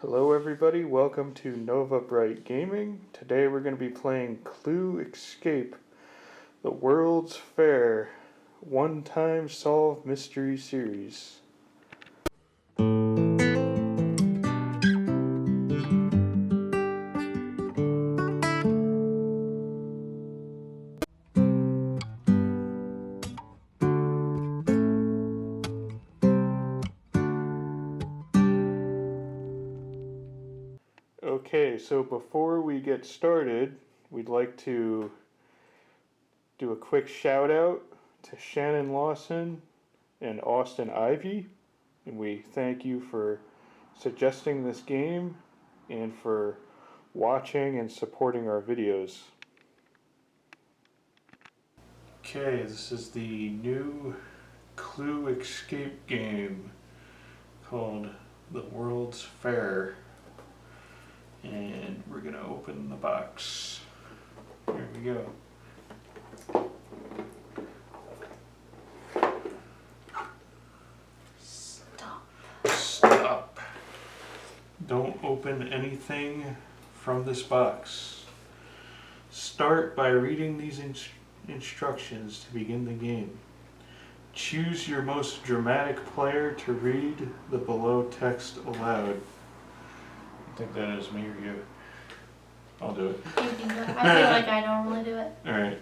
Hello everybody, welcome to Nova Bright Gaming. Today we're going to be playing Clue Escape, the World's Fair one-time solve mystery series. Okay, so before we get started, we'd like to do a quick shout out to Shannon Lawson and Austin Ivy, and we thank you for suggesting this game and for watching and supporting our videos. Okay, this is the new Clue Escape game called The World's Fair. And we're going to open the box. Here we go. Stop. Don't open anything from this box. Start by reading these instructions to begin the game. Choose your most dramatic player to read the below text aloud. I think that is me or you. I'll do it. You can do it. I feel like I normally do it. Alright.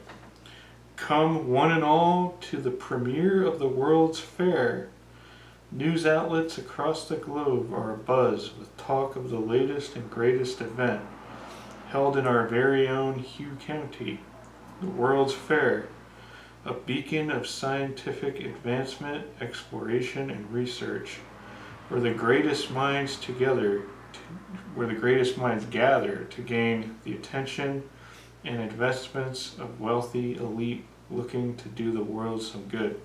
Come one and all to the premiere of the World's Fair. News outlets across the globe are abuzz with talk of the latest and greatest event held in our very own Hugh County. The World's Fair, a beacon of scientific advancement, exploration, and research, where the greatest minds gather to gain the attention and investments of wealthy elite looking to do the world some good.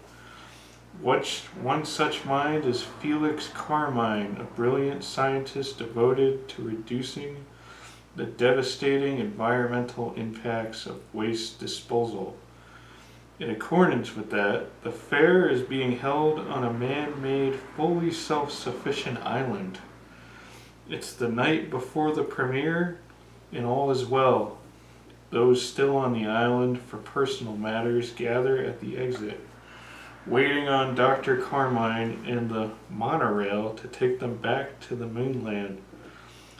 One such mind is Felix Carmine, a brilliant scientist devoted to reducing the devastating environmental impacts of waste disposal. In accordance with that, the fair is being held on a man-made, fully self-sufficient island. It's the night before the premiere, and all is well. Those still on the island for personal matters gather at the exit, waiting on Dr. Carmine and the Monorail to take them back to the mainland.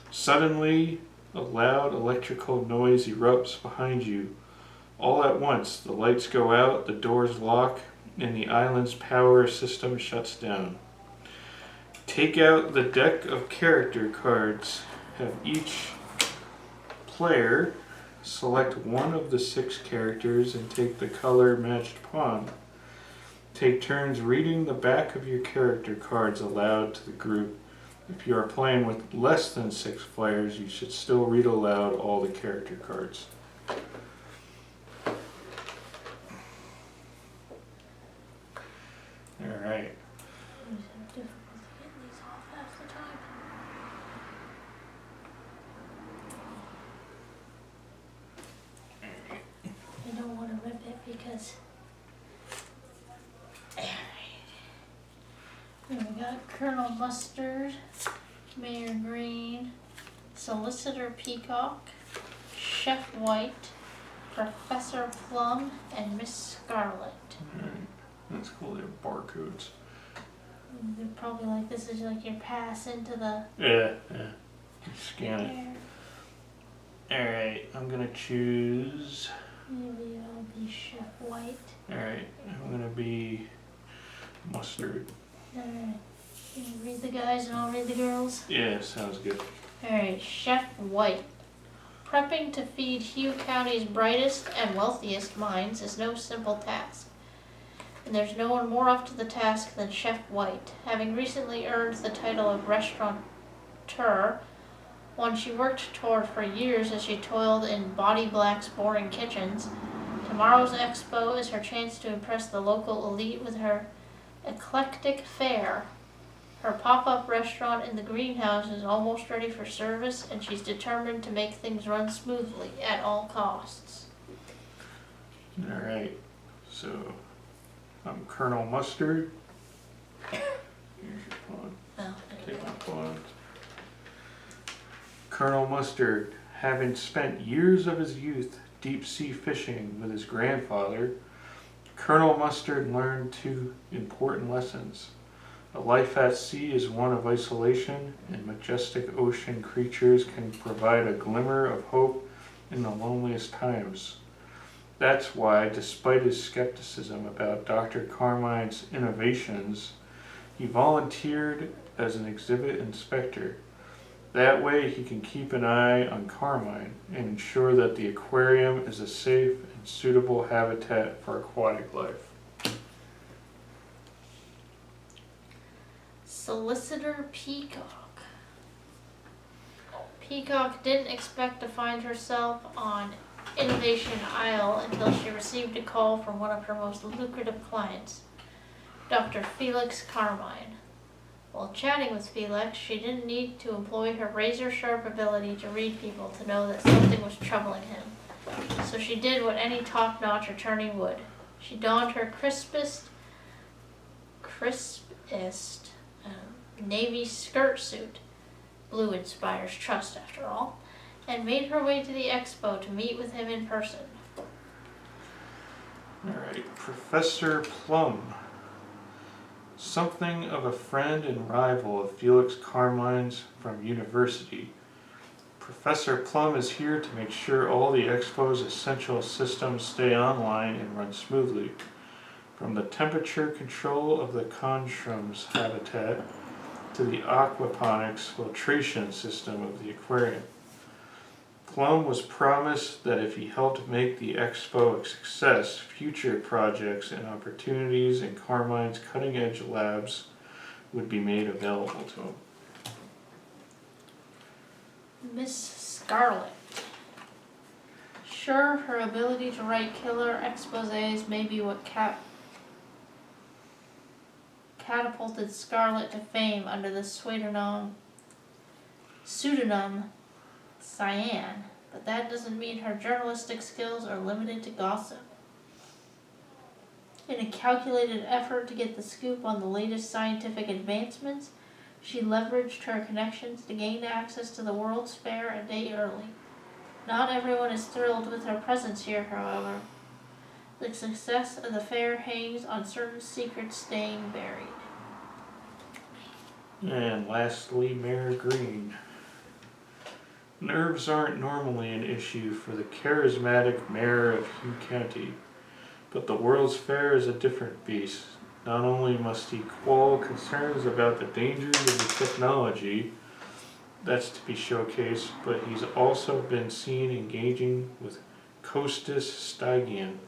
Suddenly, a loud electrical noise erupts behind you. All at once, the lights go out, the doors lock, and the island's power system shuts down. Take out the deck of character cards. Have each player select one of the 6 characters and take the color matched pawn. Take turns reading the back of your character cards aloud to the group. If you are playing with less than 6 players, you should still read aloud all the character cards. Alright. You don't want to rip it because... Alright. Then we got Colonel Mustard, Mayor Green, Solicitor Peacock, Chef White, Professor Plum, and Miss Scarlet. Alright. That's cool, they have barcodes. They're probably like, this is like your pass into the... Yeah. Scan it. Alright, I'm gonna choose... Maybe I'll be Chef White. Alright, I'm gonna be Mustard. Alright. You read the guys and I'll read the girls? Yeah, sounds good. Alright, Chef White. Prepping to feed Hugh County's brightest and wealthiest minds is no simple task. And there's no one more up to the task than Chef White, having recently earned the title of restaurateur, one she worked toward for years as she toiled in Body Black's boring kitchens. Tomorrow's expo is her chance to impress the local elite with her eclectic fare. Her pop-up restaurant in the greenhouse is almost ready for service, and she's determined to make things run smoothly at all costs. Alright, so I'm Colonel Mustard. Here's your pawn. Oh, Take my pawn. Colonel Mustard, having spent years of his youth deep-sea fishing with his grandfather, Colonel Mustard learned two important lessons. A life at sea is one of isolation, and majestic ocean creatures can provide a glimmer of hope in the loneliest times. That's why, despite his skepticism about Dr. Carmine's innovations, he volunteered as an exhibit inspector. That way he can keep an eye on Carmine and ensure that the aquarium is a safe and suitable habitat for aquatic life. Solicitor Peacock. Peacock didn't expect to find herself on Innovation Isle until she received a call from one of her most lucrative clients, Dr. Felix Carmine. While chatting with Felix, she didn't need to employ her razor-sharp ability to read people to know that something was troubling him. So she did what any top-notch attorney would. She donned her crispest navy skirt suit, blue inspires trust after all, and made her way to the expo to meet with him in person. Alright, Professor Plum. Something of a friend and rival of Felix Carmine's from university. Professor Plum is here to make sure all the expo's essential systems stay online and run smoothly. From the temperature control of the Conshroom's habitat to the aquaponics filtration system of the aquarium. Plum was promised that if he helped make the expo a success, future projects and opportunities in Carmine's cutting-edge labs would be made available to him. Miss Scarlet. Sure, her ability to write killer exposés may be what catapulted Scarlet to fame under the pseudonym Cyan, but that doesn't mean her journalistic skills are limited to gossip. In a calculated effort to get the scoop on the latest scientific advancements, she leveraged her connections to gain access to the World's Fair a day early. Not everyone is thrilled with her presence here, however. The success of the fair hangs on certain secrets staying buried. And lastly, Mayor Green. Nerves aren't normally an issue for the charismatic mayor of Hugh County, but the World's Fair is a different beast. Not only must he quell concerns about the dangers of the technology that's to be showcased, but he's also been seen engaging with Kostas Stygian,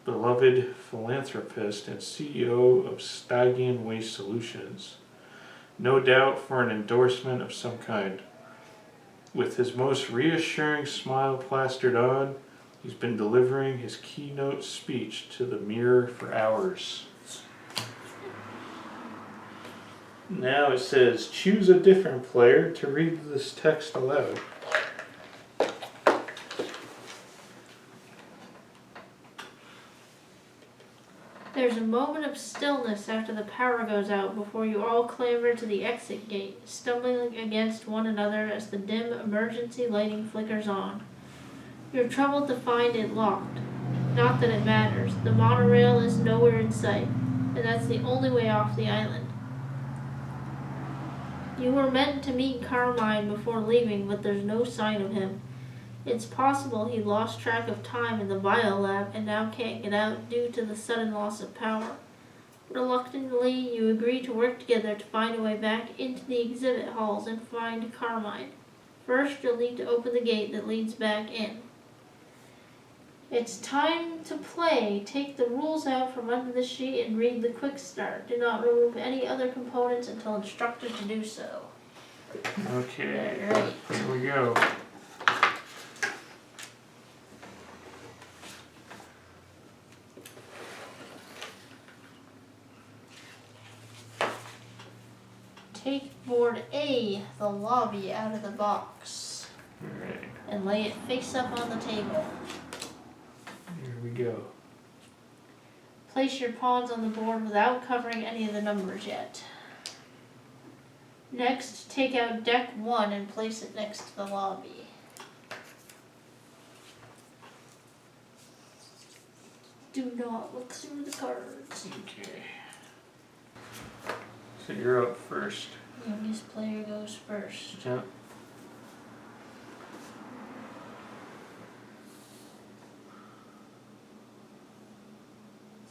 beloved philanthropist and CEO of Stygian Waste Solutions. No doubt for an endorsement of some kind. With his most reassuring smile plastered on, he's been delivering his keynote speech to the mirror for hours. Now it says, choose a different player to read this text aloud. There's a moment of stillness after the power goes out before you all clamber to the exit gate, stumbling against one another as the dim emergency lighting flickers on. You're troubled to find it locked. Not that it matters. The monorail is nowhere in sight, and that's the only way off the island. You were meant to meet Carmine before leaving, but there's no sign of him. It's possible he lost track of time in the Biolab and now can't get out due to the sudden loss of power. Reluctantly, you agree to work together to find a way back into the exhibit halls and find Carmine. First, you'll need to open the gate that leads back in. It's time to play. Take the rules out from under the sheet and read the quick start. Do not remove any other components until instructed to do so. Okay, Right. here we go. Take board A, the lobby, out of the box. Alright, And lay it face up on the table. here we go. Place your pawns on the board without covering any of the numbers yet. Next, take out deck 1 and place it next to the lobby. Do not look through the cards. Okay. So you're up first. Youngest player goes first. Yeah.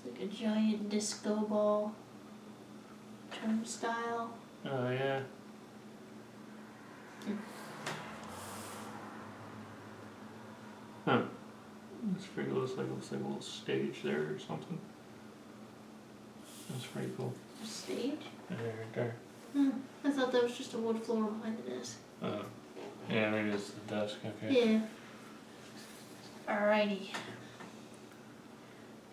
It's like a giant disco ball. Turnstile. Oh yeah. Huh. This figure looks like a little stage there or something. That's pretty cool. A stage? There. I thought that was just a wood floor behind the desk. Yeah, maybe it's the desk. Okay. Yeah. Alrighty.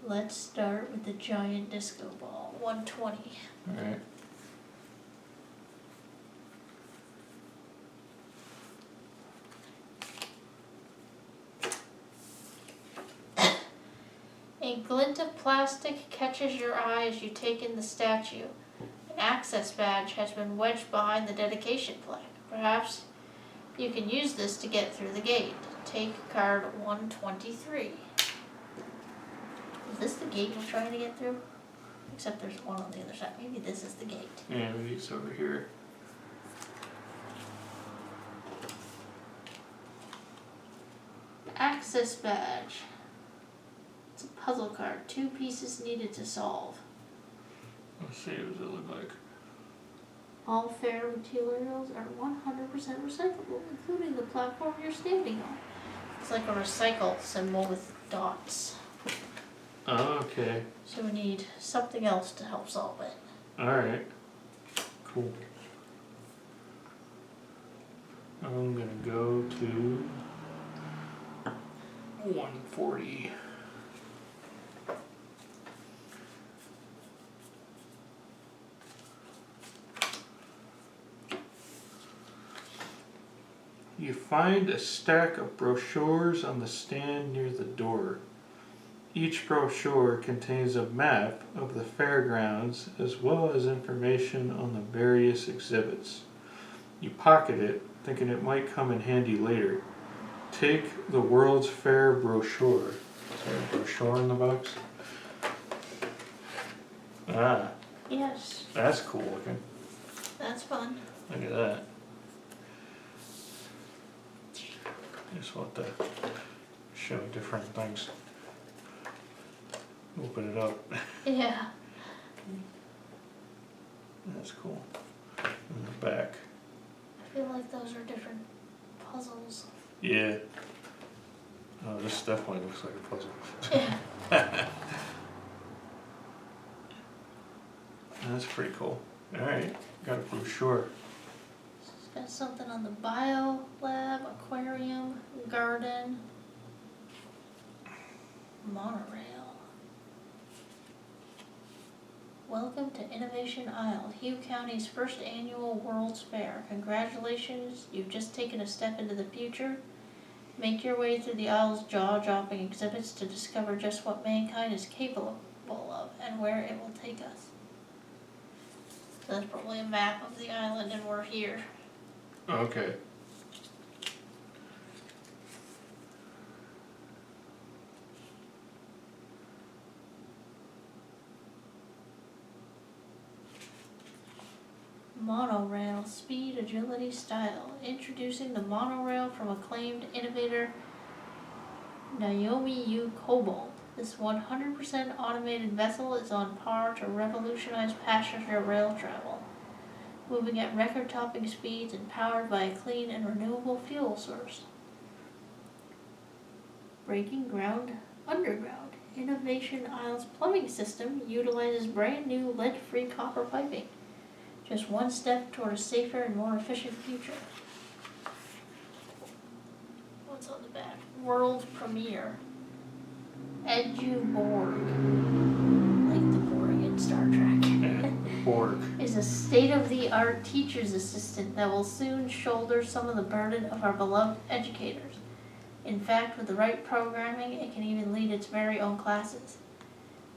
Let's start with the giant disco ball. 120. All right. A glint of plastic catches your eye as you take in the statue. An access badge has been wedged behind the dedication plaque. Perhaps you can use this to get through the gate. Take card 123. Is this the gate we're trying to get through? Except there's one on the other side. Maybe this is the gate. Yeah, maybe it's over here. Access badge. It's a puzzle card. 2 pieces needed to solve. Let's see what it look like. All fair materials are 100% recyclable, including the platform you're standing on. It's like a recycle symbol with dots. Oh, okay. So we need something else to help solve it. Alright. Cool. I'm gonna go to 140. You find a stack of brochures on the stand near the door. Each brochure contains a map of the fairgrounds as well as information on the various exhibits. You pocket it, thinking it might come in handy later. Take the World's Fair brochure. Is there a brochure in the box? Ah, Yes, that's cool looking. that's fun. Look at that. Just want to show different things. Open it up. Yeah. That's cool. And the back. I feel like those are different puzzles. Yeah. Oh, this definitely looks like a puzzle. Yeah. That's pretty cool. Alright, got a brochure. It's got something on the Biolab, Aquarium, Garden, Monorail. Welcome to Innovation Isle, Hugh County's first annual World's Fair. Congratulations, you've just taken a step into the future. Make your way through the Isle's jaw-dropping exhibits to discover just what mankind is capable of and where it will take us. So that's probably a map of the island and we're here. Okay. Monorail, speed, agility, style. Introducing the monorail from acclaimed innovator Naomi U. Cobalt. This 100% automated vessel is on par to revolutionize passenger rail travel, moving at record-topping speeds and powered by a clean and renewable fuel source. Breaking ground underground. Innovation Isle's plumbing system utilizes brand new lead-free copper piping. Just one step toward a safer and more efficient future. What's on the back? World premiere. EduBorg, like the Borg in Star Trek, Borg. is a state-of-the-art teacher's assistant that will soon shoulder some of the burden of our beloved educators. In fact, with the right programming, it can even lead its very own classes.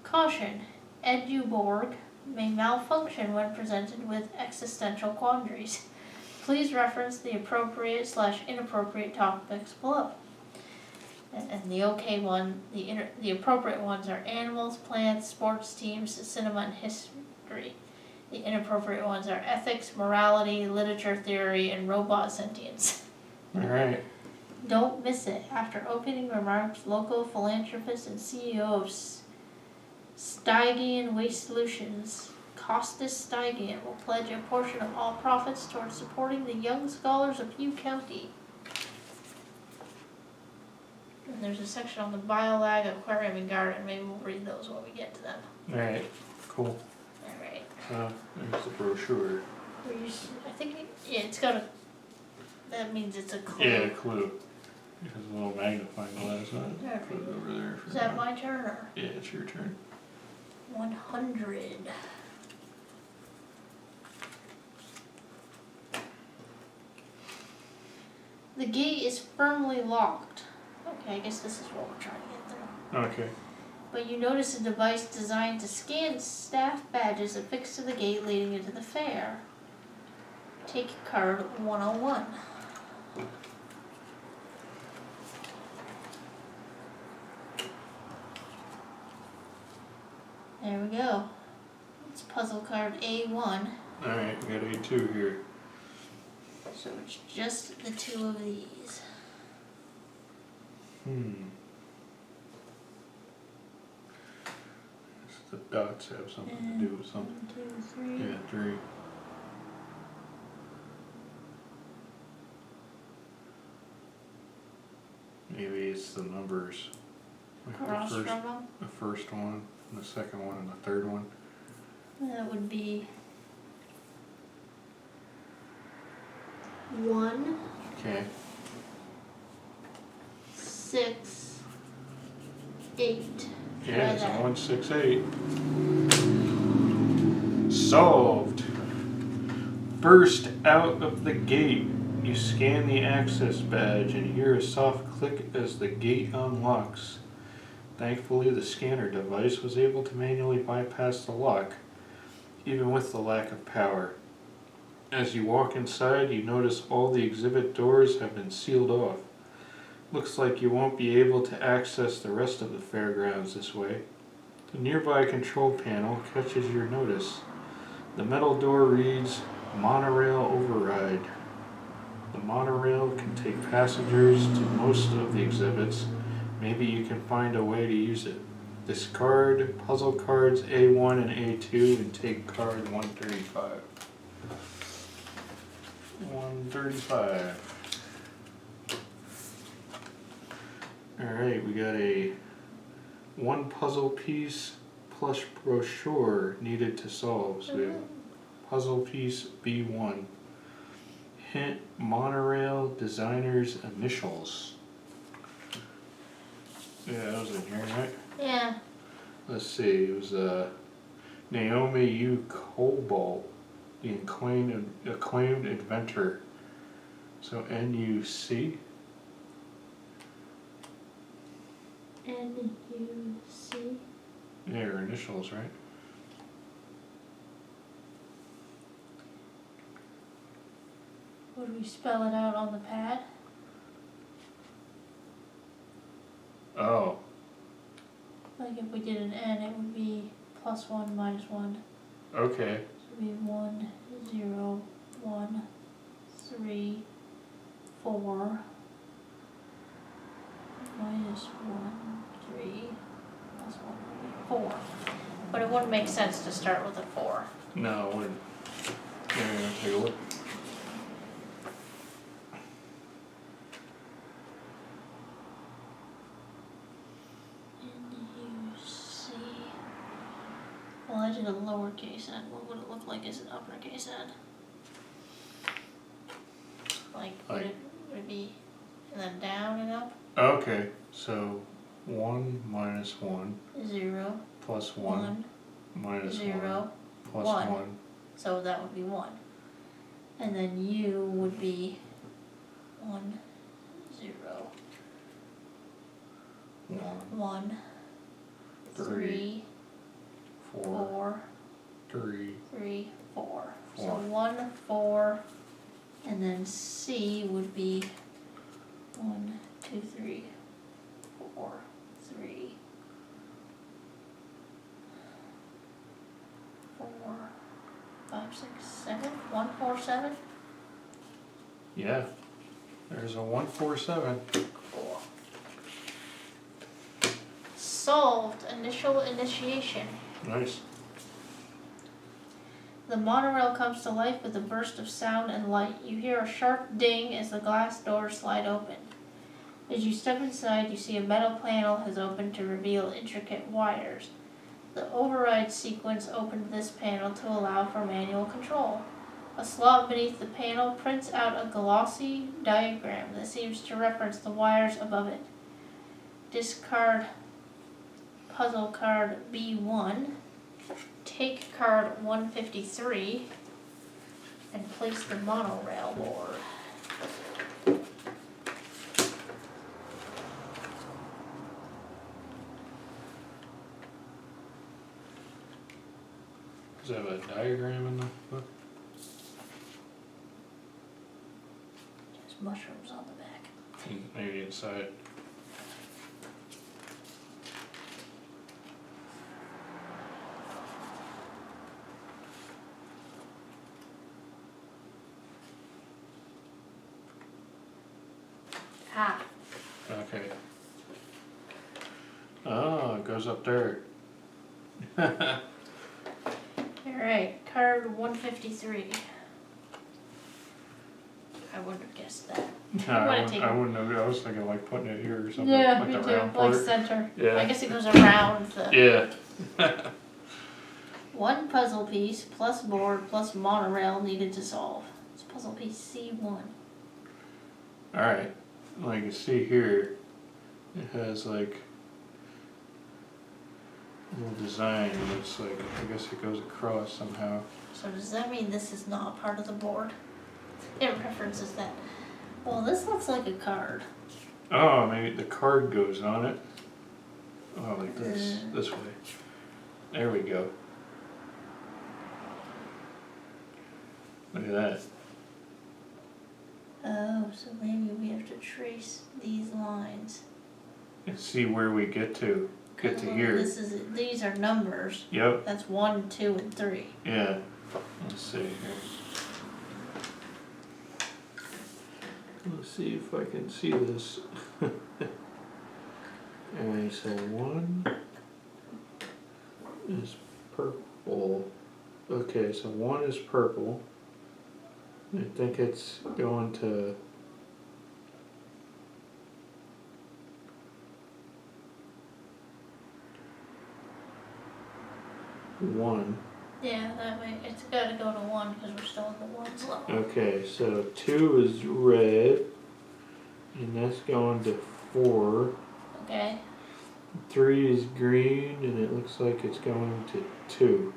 Caution, EduBorg may malfunction when presented with existential quandaries. Please reference the appropriate/inappropriate topics below. And the okay one, the appropriate ones are animals, plants, sports teams, cinema, and history. The inappropriate ones are ethics, morality, literature theory, and robot sentience. Alright. Don't miss it. After opening remarks, local philanthropist and CEO of Stygian Waste Solutions, Costas Stygian, will pledge a portion of all profits towards supporting the young scholars of Hugh County. And there's a section on the Biolab, Aquarium, and Garden. Maybe we'll read those when we get to them. Alright, cool. Alright. There's the brochure. I think, yeah, it's got a, that means it's a clue. Yeah, clue. It has a little magnifying glass on it. There. Put it over there. Is that my turn or? Yeah, it's your turn. 100. The gate is firmly locked. Okay, I guess this is what we're trying to get through. Okay. But you notice a device designed to scan staff badges affixed to the gate leading into the fair. Take card 101. There we go. It's puzzle card A1. Alright, we got A2 here. So it's just the two of these. The dots have something to do with something. 1, 2, 3. Yeah, 3. Maybe it's the numbers. Like Across from them. the first one, the second one, and the third one. That would be 1, Okay. 6, 8. Yeah, it's a that. 1, 6, 8. Solved. Burst out of the gate. You scan the access badge and hear a soft click as the gate unlocks. Thankfully, the scanner device was able to manually bypass the lock, even with the lack of power. As you walk inside, you notice all the exhibit doors have been sealed off. Looks like you won't be able to access the rest of the fairgrounds this way. The nearby control panel catches your notice. The metal door reads, Monorail Override. The monorail can take passengers to most of the exhibits. Maybe you can find a way to use it. Discard puzzle cards A1 and A2 and take card 135. 135. Alright, we got a 1 puzzle piece plush brochure needed to solve. So we have puzzle piece B1. Hint, monorail designer's initials. Yeah, that was in here, right? Yeah. Let's see, it was Naomi U. Cobalt, the acclaimed inventor. So N-U-C? N-U-C. Yeah, her initials, right? Would we spell it out on the pad? Oh, Like if we did an N, it would be +1 -1. okay. So it would be 1, 0, 1, 3, 4, -1, 3, +1 would be 4. But it wouldn't make sense to start with a 4. No, it wouldn't. Yeah, take a look. N-U-C. Well, I did a lowercase n. What would it look like as an uppercase n? Like, would it be, and then down and up? Okay, so 1 minus 1 0, plus 1 minus 0, 1 plus 1. 1. So that would be 1. And then U would be 1, 0, 1, 1, 3, 4, 4, 3. 3, 4. So 4. 1, 4, and then C would be 1, 2, 3, 4, 3, 4, 5, 6, 7. 1, 4, 7. Yeah. There's a 147. Cool. Solved. Initial initiation. Nice. The monorail comes to life with a burst of sound and light. You hear a sharp ding as the glass doors slide open. As you step inside, you see a metal panel has opened to reveal intricate wires. The override sequence opened this panel to allow for manual control. A slot beneath the panel prints out a glossy diagram that seems to reference the wires above it. Discard puzzle card B1. Take card 153 and place the monorail board. Does it have a diagram in the book? There's mushrooms on the back. Maybe inside. Ah, Okay. Oh, it goes up there. alright, card 153. I wouldn't have guessed that. I wouldn't have. I was thinking like putting it here or something. Yeah, like me the too. round Like part. center. Yeah. I guess it goes around the... Yeah. One puzzle piece plus board plus monorail needed to solve. It's puzzle piece C1. Alright. Like you see here, it has like a little design and it's like, I guess it goes across somehow. So does that mean this is not part of the board? It references that. Well, this looks like a card. Oh, maybe the card goes on it. Oh, like this way. There we go. Look at that. Oh, so maybe we have to trace these lines. And see where we get to. Get to Well, here. These are numbers. Yep. That's 1, 2, and 3. Yeah. Let's see here. Let's see if I can see this. Alright, so 1 is purple. Okay, so 1 is purple. I think it's going to one. Yeah, that way it's got to go to 1 because we're still in the 1's level. Okay, so 2 is red, and that's going to 4. Okay. 3 is green, and it looks like it's going to 2.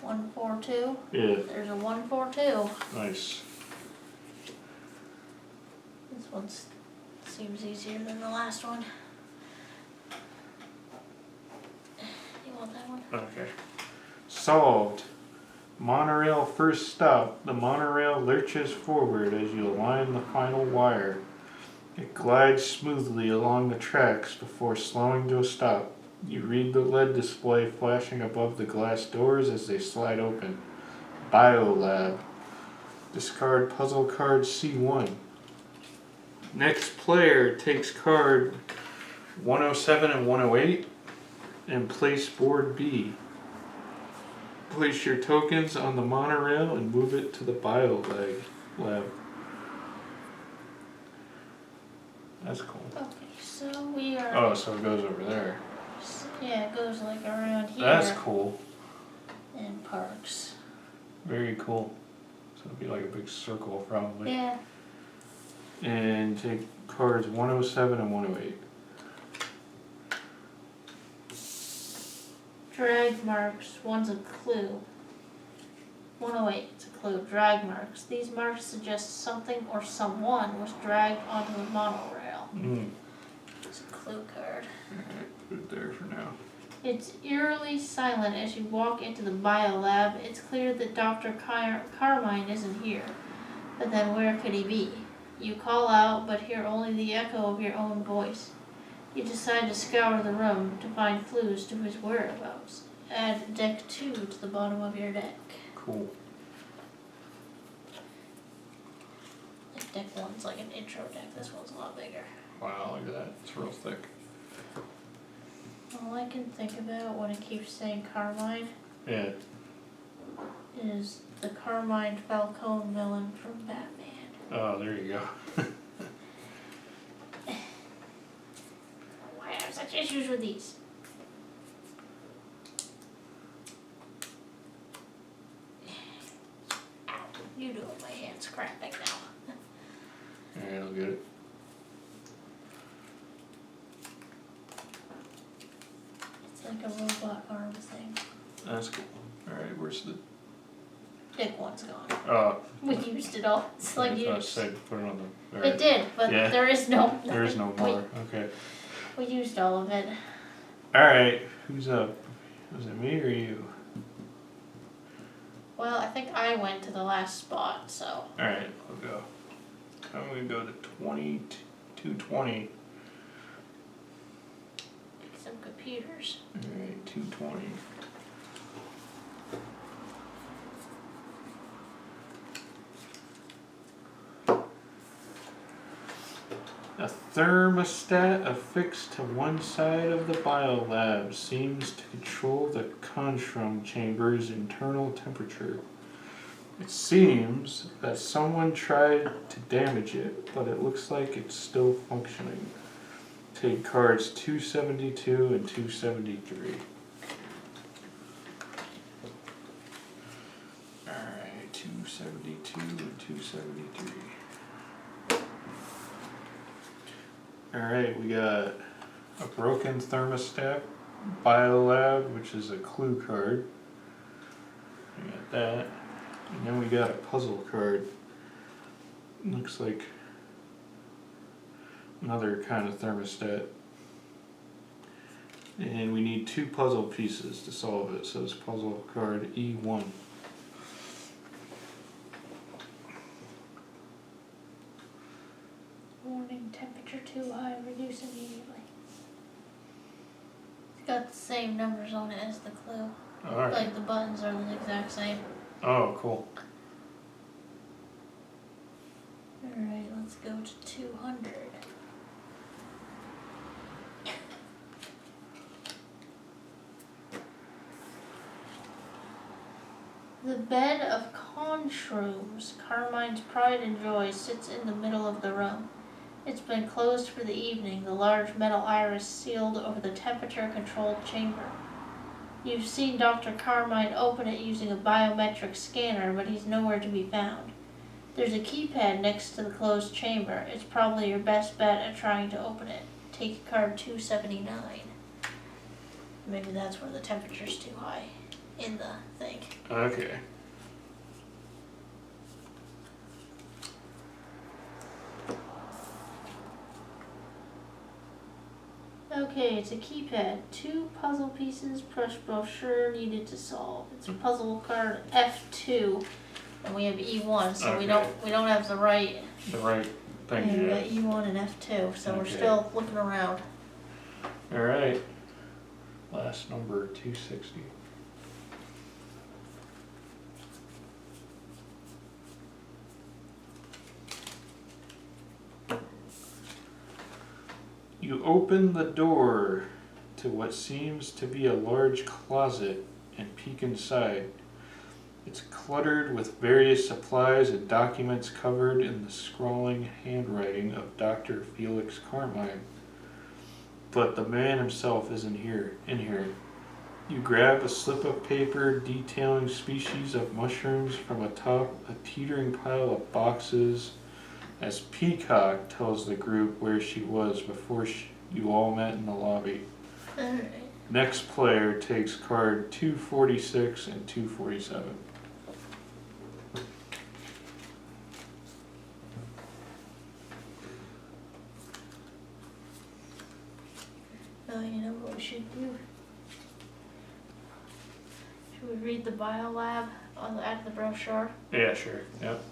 1, 4, 2. Yeah, There's a 1, 4, 2. nice. This one seems easier than the last one. You want that one? Okay. Solved. Monorail first stop. The monorail lurches forward as you align the final wire. It glides smoothly along the tracks before slowing to a stop. You read the LED display flashing above the glass doors as they slide open. Biolab. Discard puzzle card C1. Next player takes card 107 and 108 and place board B. Place your tokens on the monorail and move it to the Biolab. That's cool. Okay, so we are... Oh, so it goes over there. Yeah, it goes like around here. That's cool. And parks. Very cool. So it'll be like a big circle probably. Yeah. And take cards 107 and 108. Drag marks. One's a clue. 108, it's a clue. Drag marks. These marks suggest something or someone was dragged onto the monorail. It's a clue card. Alright, put it there for now. It's eerily silent as you walk into the Biolab. It's clear that Dr. Carmine isn't here. But then where could he be? You call out, but hear only the echo of your own voice. You decide to scour the room to find clues to his whereabouts. Add deck 2 to the bottom of your deck. Cool. If deck 1's like an intro deck, this one's a lot bigger. Wow, look at that. It's real thick. All I can think about when it keeps saying Carmine Yeah. is the Carmine Falcone villain from Batman. Oh, there you go. Why I have such issues with these? Ow, you do it, my hand's cramping now. Alright, I'll get it. It's like a robot arm thing. That's cool. Alright, where's the... Deck 1's gone. Oh. We used it all. It's like I you. thought it said put it on the... It did, but Yeah. there is no. There is no more. Okay. We used all of it. Alright, who's up? Was it me or you? Well, I think I went to the last spot, so. Alright, I'll go. I'm gonna go to 220. Some computers. Alright, 220. A thermostat affixed to one side of the Biolab seems to control the Conshroom chamber's internal temperature. It seems that someone tried to damage it, but it looks like it's still functioning. Take cards 272 and 273. Alright, 272 and 273. Alright, we got a broken thermostat, Biolab, which is a clue card. We got that. And then we got a puzzle card. Looks like another kind of thermostat. And we need 2 puzzle pieces to solve it, so it's puzzle card E1. Warning, temperature too high, reduce immediately. It's got the same numbers on it as the clue. Alright. Like the buttons are the exact same. Oh, cool. Alright, let's go to 200. The bed of Conshrooms, Carmine's pride and joy, sits in the middle of the room. It's been closed for the evening, the large metal iris sealed over the temperature-controlled chamber. You've seen Dr. Carmine open it using a biometric scanner, but he's nowhere to be found. There's a keypad next to the closed chamber. It's probably your best bet at trying to open it. Take card 279. Maybe that's where the temperature's too high in the thing. Okay. Okay, it's a keypad. 2 puzzle pieces, brush brochure needed to solve. It's a puzzle card F2, and we have E1, so we Okay. don't have the right. The right thing Yeah, we yet. got E1 and F2, so we're Okay. still looking around. Alright. Last number 260. You open the door to what seems to be a large closet and peek inside. It's cluttered with various supplies and documents covered in the scrawling handwriting of Dr. Felix Carmine. But the man himself isn't in here. You grab a slip of paper detailing species of mushrooms from atop a teetering pile of boxes as Peacock tells the group where she was before you all met in the lobby. Alright. Next player takes card 246 and 247. Oh, you know what we should do? we read the Biolab on the, out of the brochure? Yeah, sure. Yep.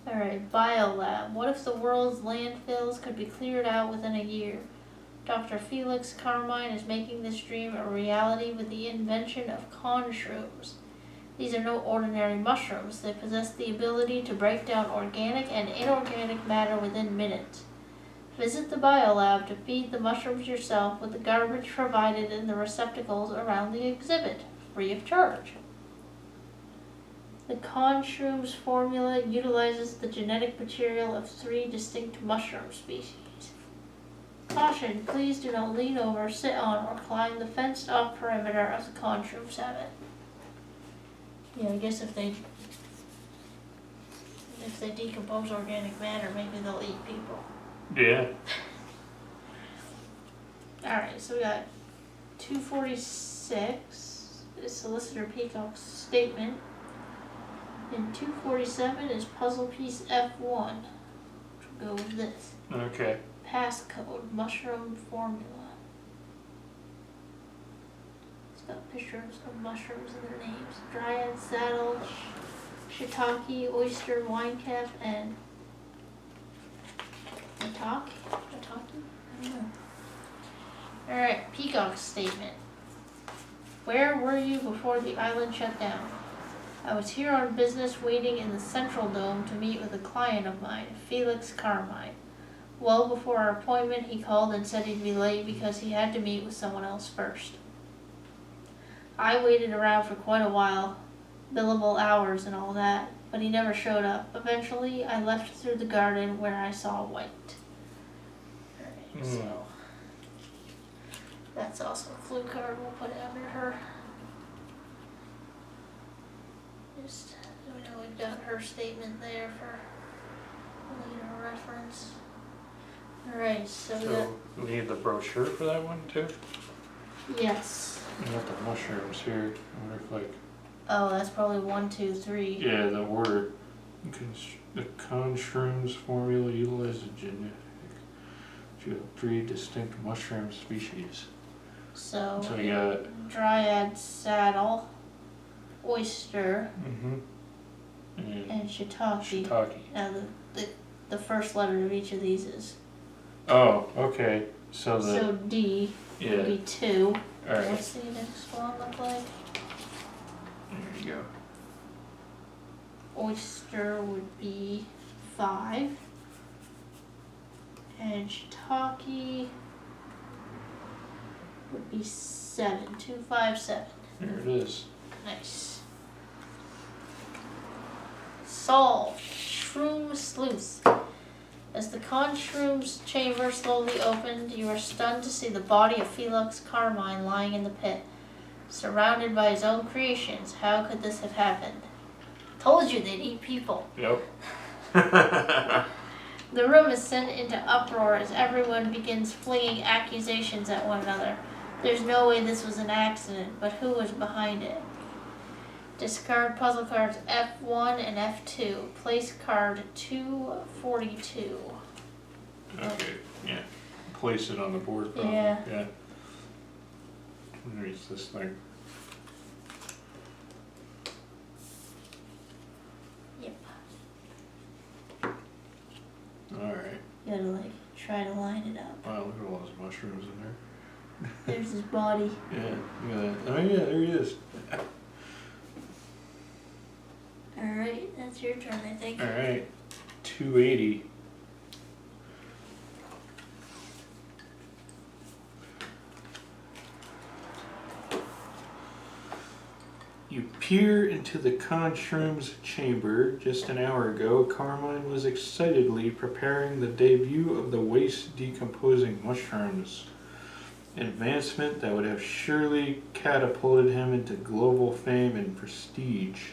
Alright, Biolab. What if the world's landfills could be cleared out within a year? Dr. Felix Carmine is making this dream a reality with the invention of Conshrooms. These are no ordinary mushrooms. They possess the ability to break down organic and inorganic matter within minutes. Visit the Biolab to feed the mushrooms yourself with the garbage provided in the receptacles around the exhibit, free of charge. The Conshrooms formula utilizes the genetic material of 3 distinct mushroom species. Caution, please do not lean over, sit on, or climb the fenced-off perimeter of the Conshroom summit. Yeah, I guess if they decompose organic matter, maybe they'll eat people. Yeah. Alright, so we got 246 is Solicitor Peacock's statement. And 247 is puzzle piece F1. Which will go with this. Okay. Passcode, mushroom formula. It's got pictures of mushrooms and their names. Dryad, saddle, shiitake, oyster, wine cap, and maitake? I don't know. Alright, Peacock's statement. Where were you before the island shut down? I was here on business waiting in the Central Dome to meet with a client of mine, Felix Carmine. Well before our appointment, he called and said he'd be late because he had to meet with someone else first. I waited around for quite a while, billable hours and all that, but he never showed up. Eventually, I left through the garden where I saw White. Alright, so that's also a clue card. We'll put it under her. Just so we know we've got her statement there for later reference. Alright, so we got. So we need the brochure for that one too? Yes. We got the mushrooms here. I wonder if like. Oh, that's probably 1, 2, 3. Yeah, the order. The Conshrooms formula utilizes you have 3 distinct mushroom species. So we got Dryad, saddle, oyster, and shiitake. shiitake. Now the first letter of each of these is. Oh, okay. So D would be 2. Alright. What's the next one look like? There you go. Oyster would be 5. And shiitake would be 7. 2, 5, 7. There it is. Nice. Solved. Shroom sleuth. As the Conshroom's chamber slowly opened, you are stunned to see the body of Felix Carmine lying in the pit, surrounded by his own creations. How could this have happened? Told you they'd eat people. Yep. The room is sent into uproar as everyone begins flinging accusations at one another. There's no way this was an accident, but who was behind it? Discard puzzle cards F1 and F2. Place card 242. Okay, yeah. Place it on the board probably. Yeah. Yeah. Where's this thing? Yep. Alright. You gotta like try to line it up. Wow, look at all those mushrooms in there. There's his body. Yeah, look at that. Oh yeah, there he is. Alright, that's your turn, I think. Alright. 280. You peer into the Conshroom's chamber. Just an hour ago, Carmine was excitedly preparing the debut of the waste decomposing mushrooms. An advancement that would have surely catapulted him into global fame and prestige.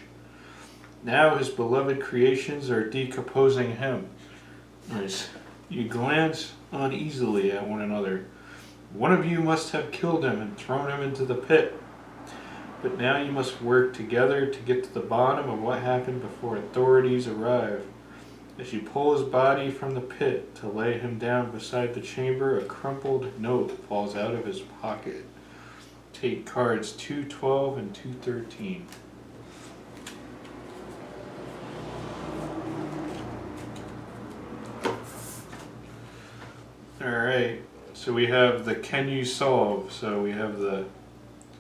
Now his beloved creations are decomposing him. Nice. You glance uneasily at one another. One of you must have killed him and thrown him into the pit. But now you must work together to get to the bottom of what happened before authorities arrive. As you pull his body from the pit to lay him down beside the chamber, a crumpled note falls out of his pocket. take cards 212 and 213. Alright, so we have the can you solve. So we have the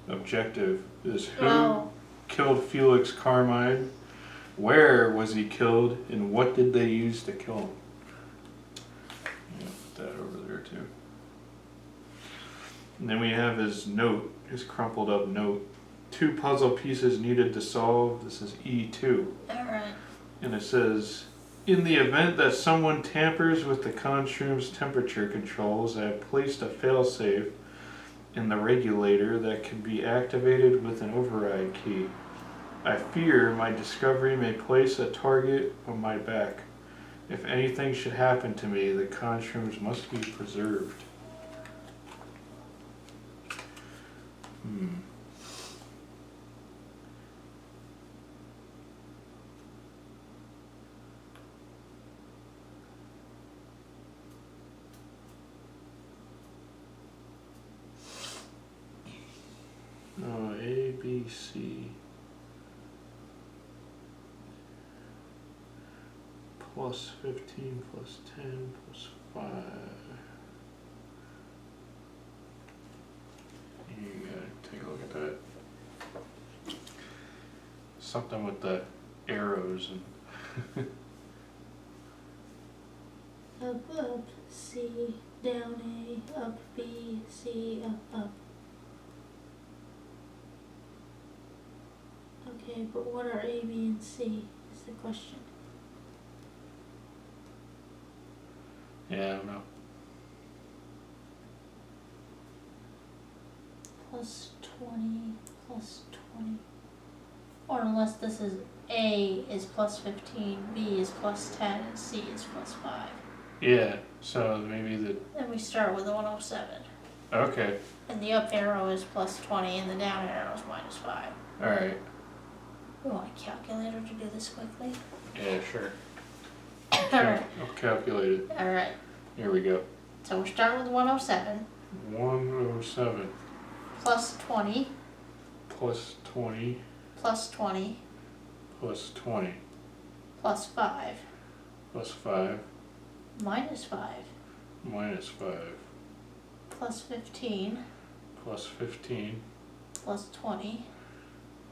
objective is who killed Felix Carmine, where was he killed, and what did they use to kill him? Yeah, put that over there too. And then we have his note, his crumpled up note. 2 puzzle pieces needed to solve. This is E2. Alright. And it says, in the event that someone tampers with the Conshroom's temperature controls, I have placed a failsafe in the regulator that can be activated with an override key. I fear my discovery may place a target on my back. If anything should happen to me, the Conshrooms must be preserved. Oh, A, B, C. Plus 15, plus 10, plus 5. You gotta take a look at that. Something with the arrows and Up, C, down A, up B, C, up. Okay, but what are A, B, and C is the question. yeah, I don't know. Plus 20, plus 20. Or unless this is A is plus 15, B is plus 10, and C is plus 5. Yeah, so maybe Then we start with the 107. okay. And the up arrow is plus 20, and the down arrow is minus 5. Alright. We want a calculator to do this quickly. Yeah, sure. Alright. I'll calculate it. Alright. Here we go. So we're starting with 107. 107 Plus 20. plus 20 Plus 20. plus 20 Plus 5. plus 5 Minus 5. minus 5 Plus 15. plus 15 Plus 20.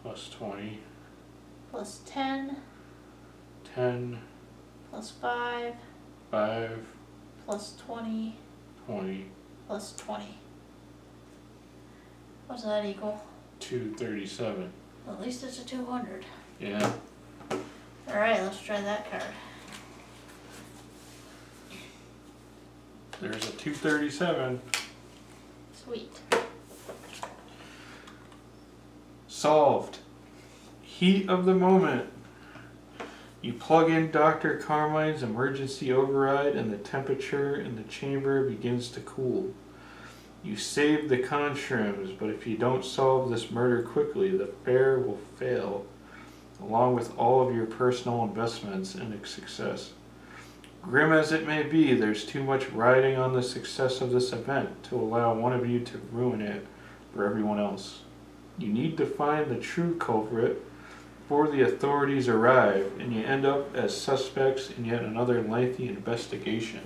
plus 20 Plus 10. 10 Plus 5. 5 Plus 20. 20 Plus 20. What's that equal? 237. Well, at least it's a 200. Yeah. Alright, let's try that card. There's a 237. Sweet. Solved. Heat of the moment. You plug in Dr. Carmine's emergency override and the temperature in the chamber begins to cool. You save the Conshrooms, but if you don't solve this murder quickly, the fair will fail, along with all of your personal investments in its success. Grim as it may be, there's too much riding on the success of this event to allow one of you to ruin it for everyone else. You need to find the true culprit before the authorities arrive, and you end up as suspects in yet another lengthy investigation.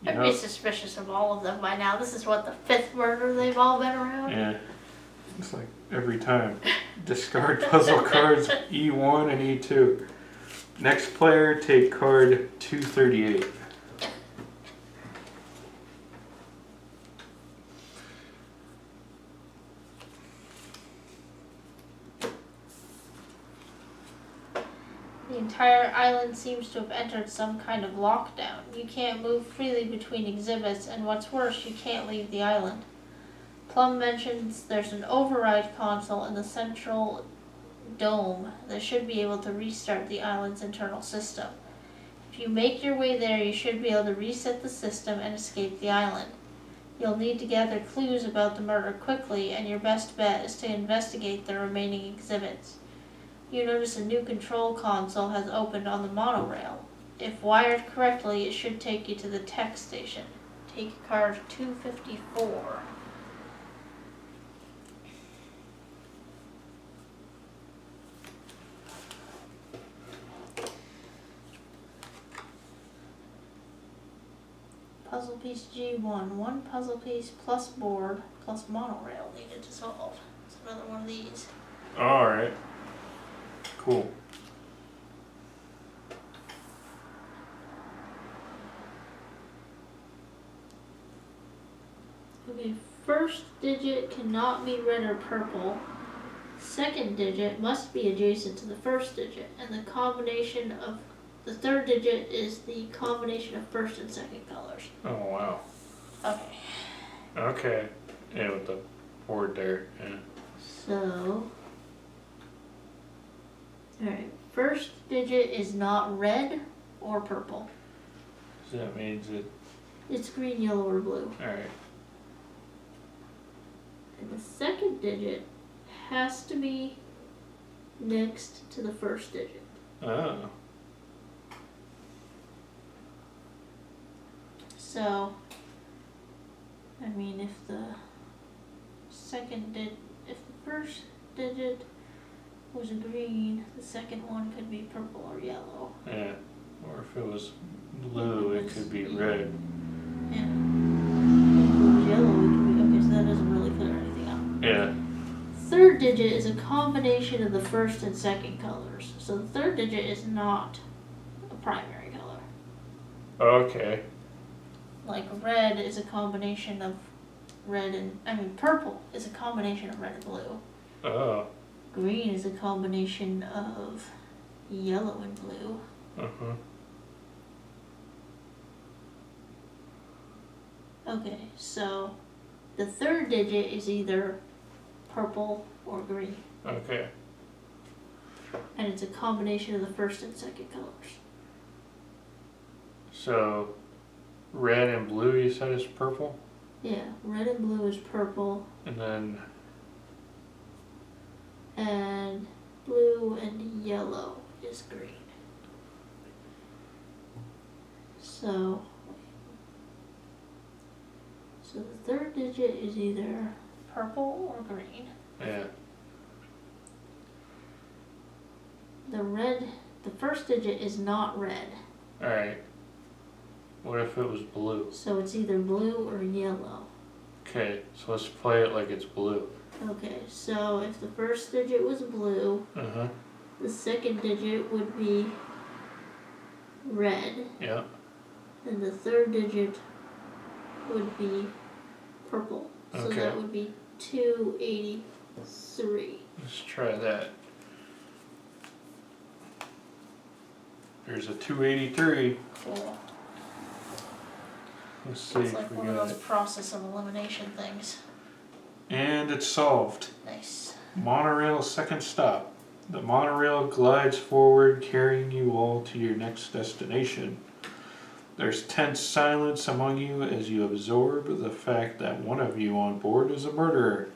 I'd be suspicious of all of them by now. This is what, the 5th murder they've all been around? Yeah. It's like every time. Discard puzzle cards E1 and E2. Next player, take card 238. The entire island seems to have entered some kind of lockdown. You can't move freely between exhibits, and what's worse, you can't leave the island. Plum mentions there's an override console in the central dome that should be able to restart the island's internal system. If you make your way there, you should be able to reset the system and escape the island. You'll need to gather clues about the murder quickly, and your best bet is to investigate the remaining exhibits. You notice a new control console has opened on the monorail. If wired correctly, it should take you to the tech station. Take card 254. puzzle piece G1. One puzzle piece plus board plus monorail needed to solve. It's another one of these. Alright. Cool. Okay, first digit cannot be red or purple. Second digit must be adjacent to the first digit, and the combination of the third digit is the combination of first and second colors. Oh, wow. Okay. Okay. Yeah, with the board there. Yeah. So, alright, first digit is not red or purple. So that means it. It's green, yellow, or blue. Alright. And the second digit has to be next to the first digit. Oh. So, I mean, if the first digit was green, the second one could be purple or yellow. Yeah. Or if it was blue, it could be red. Yeah. If it was yellow, it could be, okay, so that doesn't really clear anything up. Yeah. Third digit is a combination of the first and second colors. So the third digit is not a primary color. Okay. Like red is a combination of purple is a combination of red and blue. Oh. Green is a combination of yellow and blue. Uh-huh. Okay, so the third digit is either purple or green. Okay. And it's a combination of the first and second colors. So, red and blue you said is purple? Yeah, red and blue is purple, And then, and blue and yellow is green. So the third digit is either purple or green. yeah. The first digit is not red. Alright. What if it was blue? So it's either blue or yellow. Okay, so let's play it like it's blue. Okay, so if the first digit was blue, Uh-huh. the second digit would be red, Yeah. and the third digit would be purple. So Okay. that would be 283. Let's try that. There's a 283. Cool. Let's see It's if like we one of got those it. process of elimination things. And it's solved. Nice. Monorail second stop. The monorail glides forward, carrying you all to your next destination. There's tense silence among you as you absorb the fact that one of you on board is a murderer.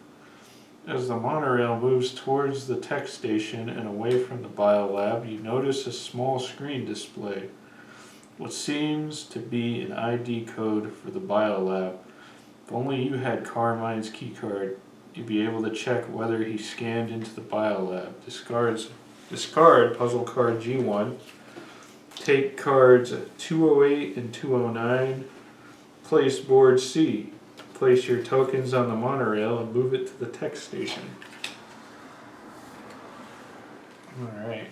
As the monorail moves towards the tech station and away from the Biolab, you notice a small screen display. What seems to be an ID code for the Biolab. If only you had Carmine's keycard, you'd be able to check whether he scanned into the Biolab. Discard puzzle card G1. Take cards 208 and 209. Place board C. Place your tokens on the monorail and move it to the tech station. Alright,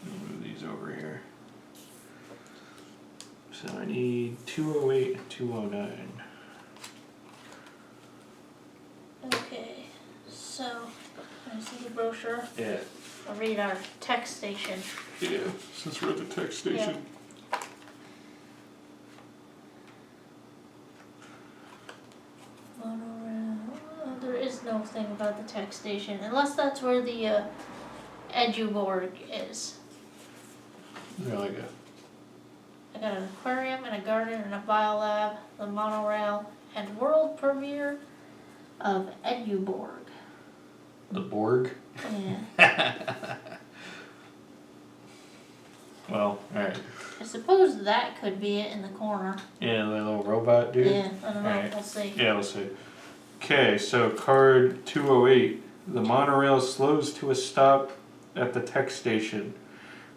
move these over here. So I need 208 and 209. Okay, so I see the brochure. Yeah. I'll read our tech station. Yeah, since we're at the tech station. Monorail. There is no thing about the tech station, unless that's where the EduBorg is. Really good. I got an aquarium and a garden and a biolab, the monorail, and world premiere of EduBorg. The Borg. Yeah. Well, alright. I suppose that could be it in the corner. Yeah, the little robot dude. Yeah, I don't know. Alright. We'll see. Yeah, we'll see. Okay, so card 208. The monorail slows to a stop at the tech station,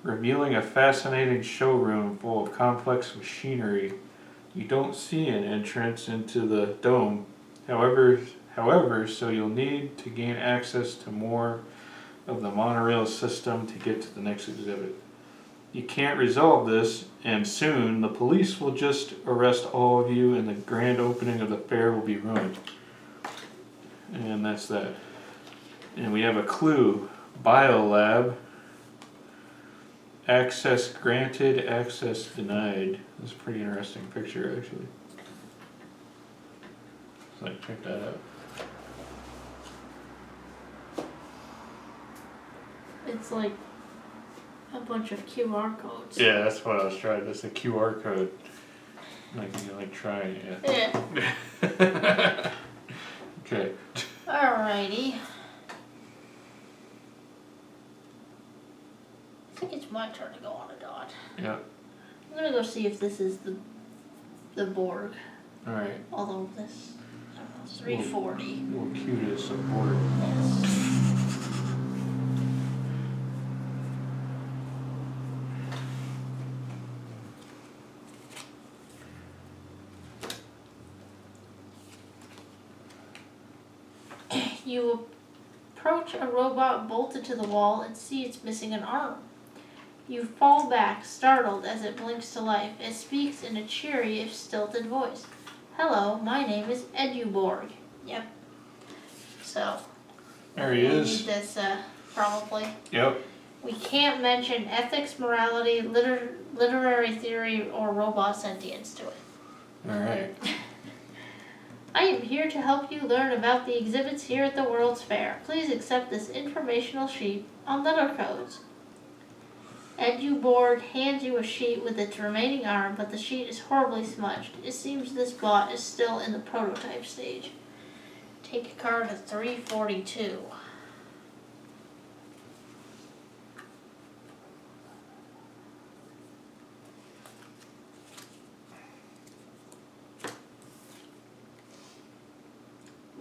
revealing a fascinating showroom full of complex machinery. You don't see an entrance into the dome. However, so you'll need to gain access to more of the monorail system to get to the next exhibit. You can't resolve this, and soon the police will just arrest all of you and the grand opening of the fair will be ruined. And that's that. And we have a clue. Biolab. Access granted, access denied. That's a pretty interesting picture, actually. So check that out. It's like a bunch of QR codes. Yeah, that's what I was trying. That's a QR code. Like you like try it. Yeah. Okay. Alrighty. I think it's my turn to go on a dot. Yeah. I'm gonna go see if this is the Borg. Alright. Although this, I don't know, 340. We'll cue this aboard. Yes. You approach a robot bolted to the wall and see it's missing an arm. You fall back, startled, as it blinks to life. It speaks in a cheery, if stilted voice. Hello, my name is Eduborg. Yep. So. There he is. Need this, probably. Yep. We can't mention ethics, morality, literary theory, or robot sentience to it. Alright. I am here to help you learn about the exhibits here at the World's Fair. Please accept this informational sheet on letter codes. Eduborg hands you a sheet with its remaining arm, but the sheet is horribly smudged. It seems this bot is still in the prototype stage. Take a card at 342.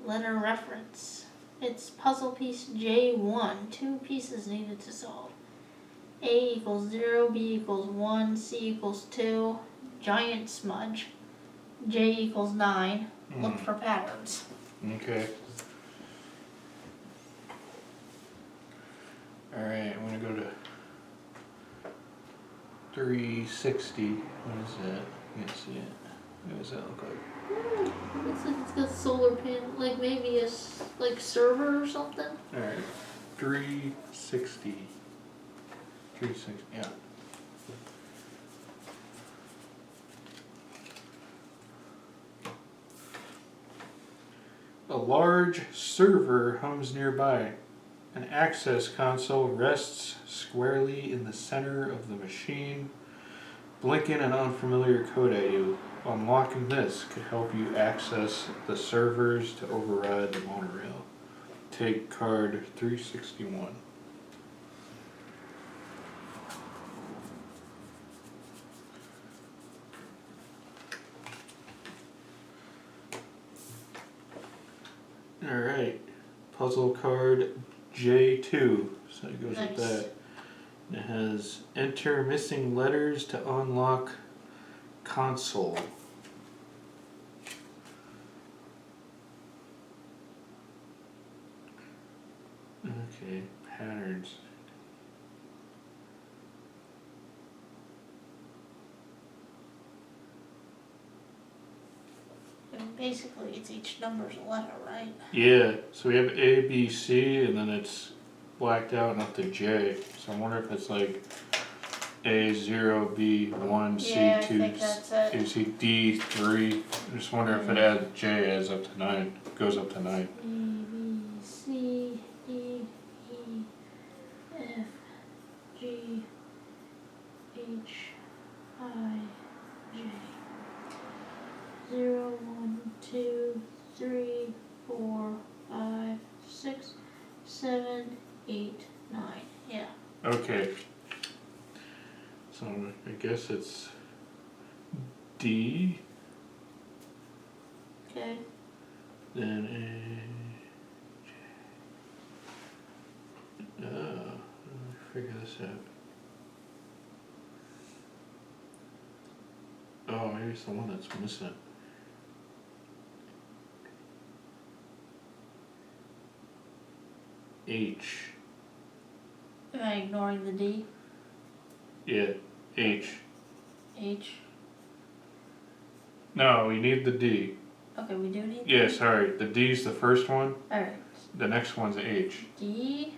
Letter reference. It's puzzle piece J1. 2 pieces needed to solve. A equals 0, B equals 1, C equals 2, giant smudge. J equals 9. Look for patterns. Okay. Alright, I'm gonna go to 360. What is that? You can't see it. What does that look like? Looks like it's got solar pin, like maybe a like server or something. Alright. 360. 360, yeah. A large server hums nearby. An access console rests squarely in the center of the machine, blinking an unfamiliar code at you. Unlocking this could help you access the servers to override the monorail. Take card 361. Alright, puzzle card J2, so it goes with that. And it has enter missing letters to unlock console. Okay, patterns. And basically, it's each number's a letter, right? Yeah, so we have A, B, C, and then it's blacked out up to J. So I wonder if it's like A0, B1, C2, Yeah, I think that's it. A, C, D3. I just wonder if it adds J adds up to 9, goes up to 9. A, B, C, D, E, F, G, H, I, J. 0, 1, 2, 3, 4, 5, 6, 7, 8, 9. Yeah. Okay. So I guess it's D, Okay. then A, J. Let me figure this out. Oh There's the one that's missing. H. Am I ignoring the D? Yeah, H. H. No, we need the D. Okay, we do need Yeah, sorry. The D's the first one. Alright. The next one's H. D,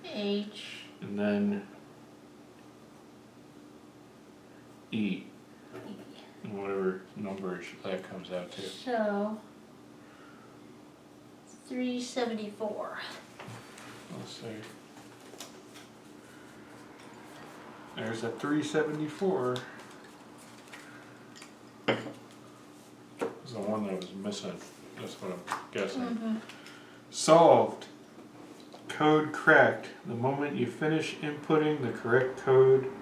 H. And then E. And whatever number that comes out to. So 374. Let's see. There's a 374. This is the one that was missing. That's what I'm guessing. Mm-hmm. Solved. Code cracked. The moment you finish inputting the correct code,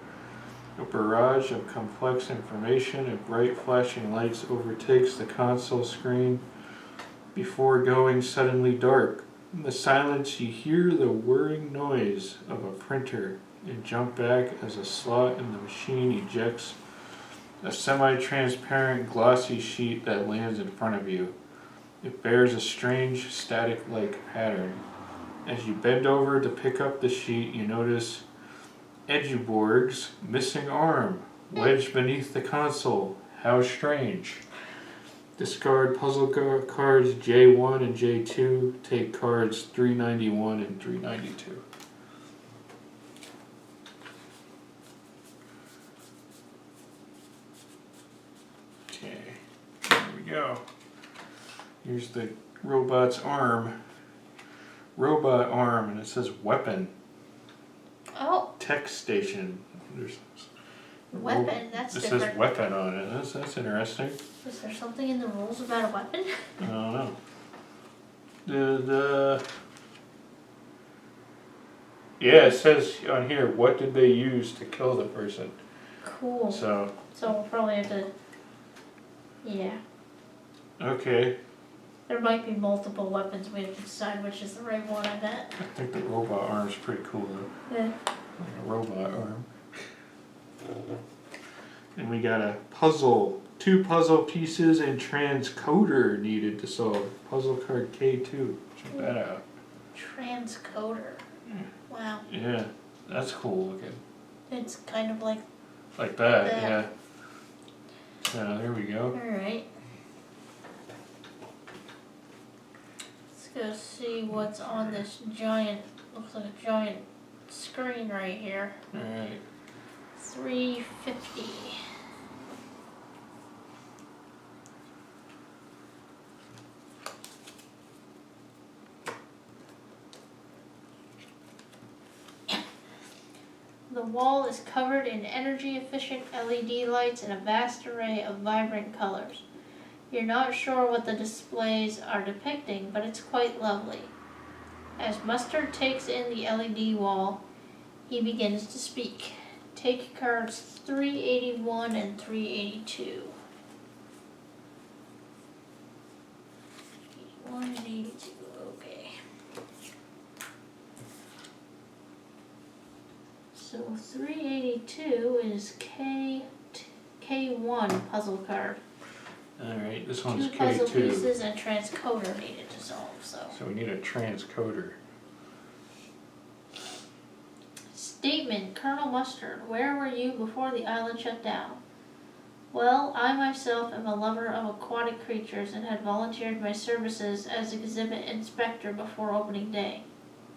a barrage of complex information and bright flashing lights overtakes the console screen before going suddenly dark. In the silence, you hear the whirring noise of a printer and jump back as a slot in the machine ejects a semi-transparent glossy sheet that lands in front of you. It bears a strange static-like pattern. As you bend over to pick up the sheet, you notice Edgeborg's missing arm wedged beneath the console. How strange. Discard puzzle cards J1 and J2. Take cards 391 and 392. Okay, there we go. Here's the robot's arm. Robot arm, and it says weapon. Oh, Tech station. There's weapon, that's it different. says weapon on it. That's interesting. Is there something in the rules about a weapon? I don't know. The yeah, it says on here, what did they use to kill the person? Cool. So we'll probably have to, yeah. okay, There might be multiple weapons, we have to decide which is the right one, I bet. I think the robot arm's pretty cool though. Yeah. Like a robot arm. And we got a puzzle. 2 puzzle pieces and transcoder needed to solve. Puzzle card K2. Check that out. Transcoder. Wow. Yeah, that's cool looking. It's kind of like Like that, that. yeah. Yeah, there we go. Alright. Let's go see what's on this giant, looks like a giant screen right here. Alright. 350. The wall is covered in energy-efficient LED lights and a vast array of vibrant colors. You're not sure what the displays are depicting, but it's quite lovely. As Mustard takes in the LED wall, he begins to speak. Take cards 381 and 382. 81 and 82, okay. So 382 is K1 puzzle card. Alright, this one's 2 puzzle K2. pieces and transcoder needed to solve, so. So we need a transcoder. Statement, Colonel Mustard, where were you before the island shut down? Well, I myself am a lover of aquatic creatures and had volunteered my services as exhibit inspector before opening day.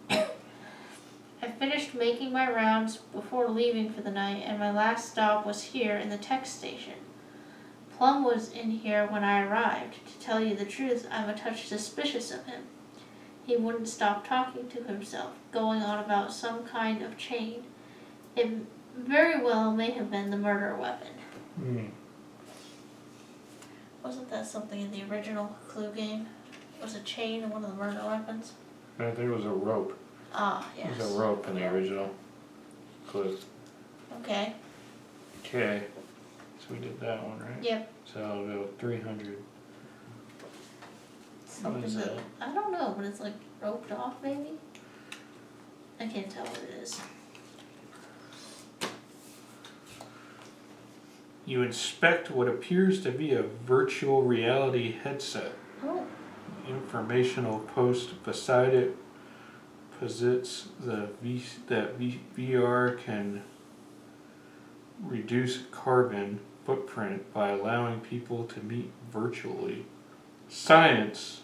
I finished making my rounds before leaving for the night, and my last stop was here in the tech station. Plum was in here when I arrived. To tell you the truth, I'm a touch suspicious of him. He wouldn't stop talking to himself, going on about some kind of chain. It very well may have been the murder weapon. Wasn't that something in the original Clue game? Was a chain one of the murder weapons? I think it was a rope. Ah, yes. It was a rope in the original Clue. Okay. Okay. So we did that one, right? Yep. So I'll go 300. Something is that? I don't know, but it's like roped off maybe? I can't tell what it is. You inspect what appears to be a virtual reality headset. Oh. The informational post beside it posits that VR can reduce carbon footprint by allowing people to meet virtually. Science.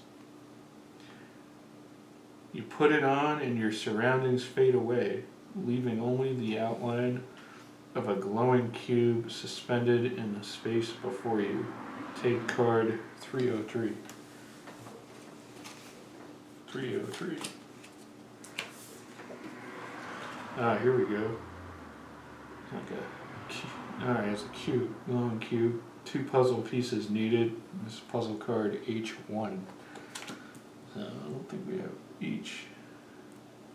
You put it on and your surroundings fade away, leaving only the outline of a glowing cube suspended in the space before you. Take card 303. 303. Ah, here we go. Alright, it's a cube, glowing cube. 2 puzzle pieces needed. This puzzle card H1. So I don't think we have each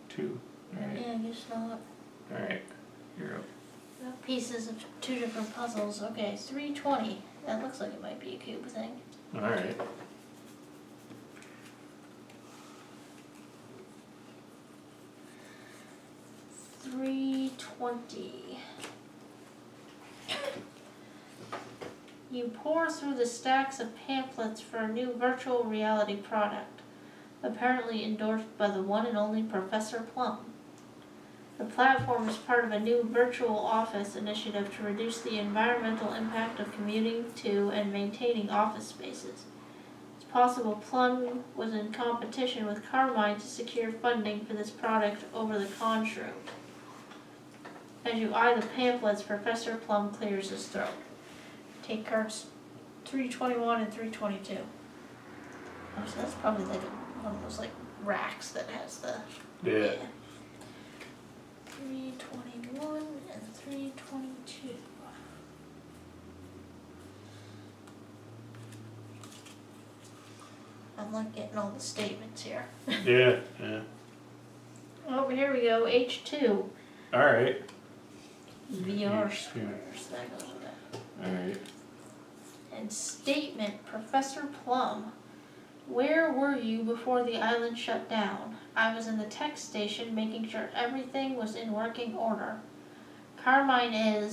2. Alright. Yeah, I guess not. Alright, you're up. Pieces of 2 different puzzles. Okay, 320. That looks like it might be a cube thing. Alright. $3.20. You pour through the stacks of pamphlets for a new virtual reality product, apparently endorsed by the one and only Professor Plum. The platform is part of a new virtual office initiative to reduce the environmental impact of commuting to and maintaining office spaces. It's possible Plum was in competition with Carmine to secure funding for this product over the Conshroom. As you eye the pamphlets, Professor Plum clears his throat. Take cards 321 and 322. Oh, so that's probably like one of those like racks that has the... Yeah. 321 and 322. I'm like getting all the statements here. Yeah, yeah. Oh, here we go. H2. Alright. VR H2. squares. That goes with that. Alright. And statement, Professor Plum. Where were you before the island shut down? I was in the tech station making sure everything was in working order. Carmine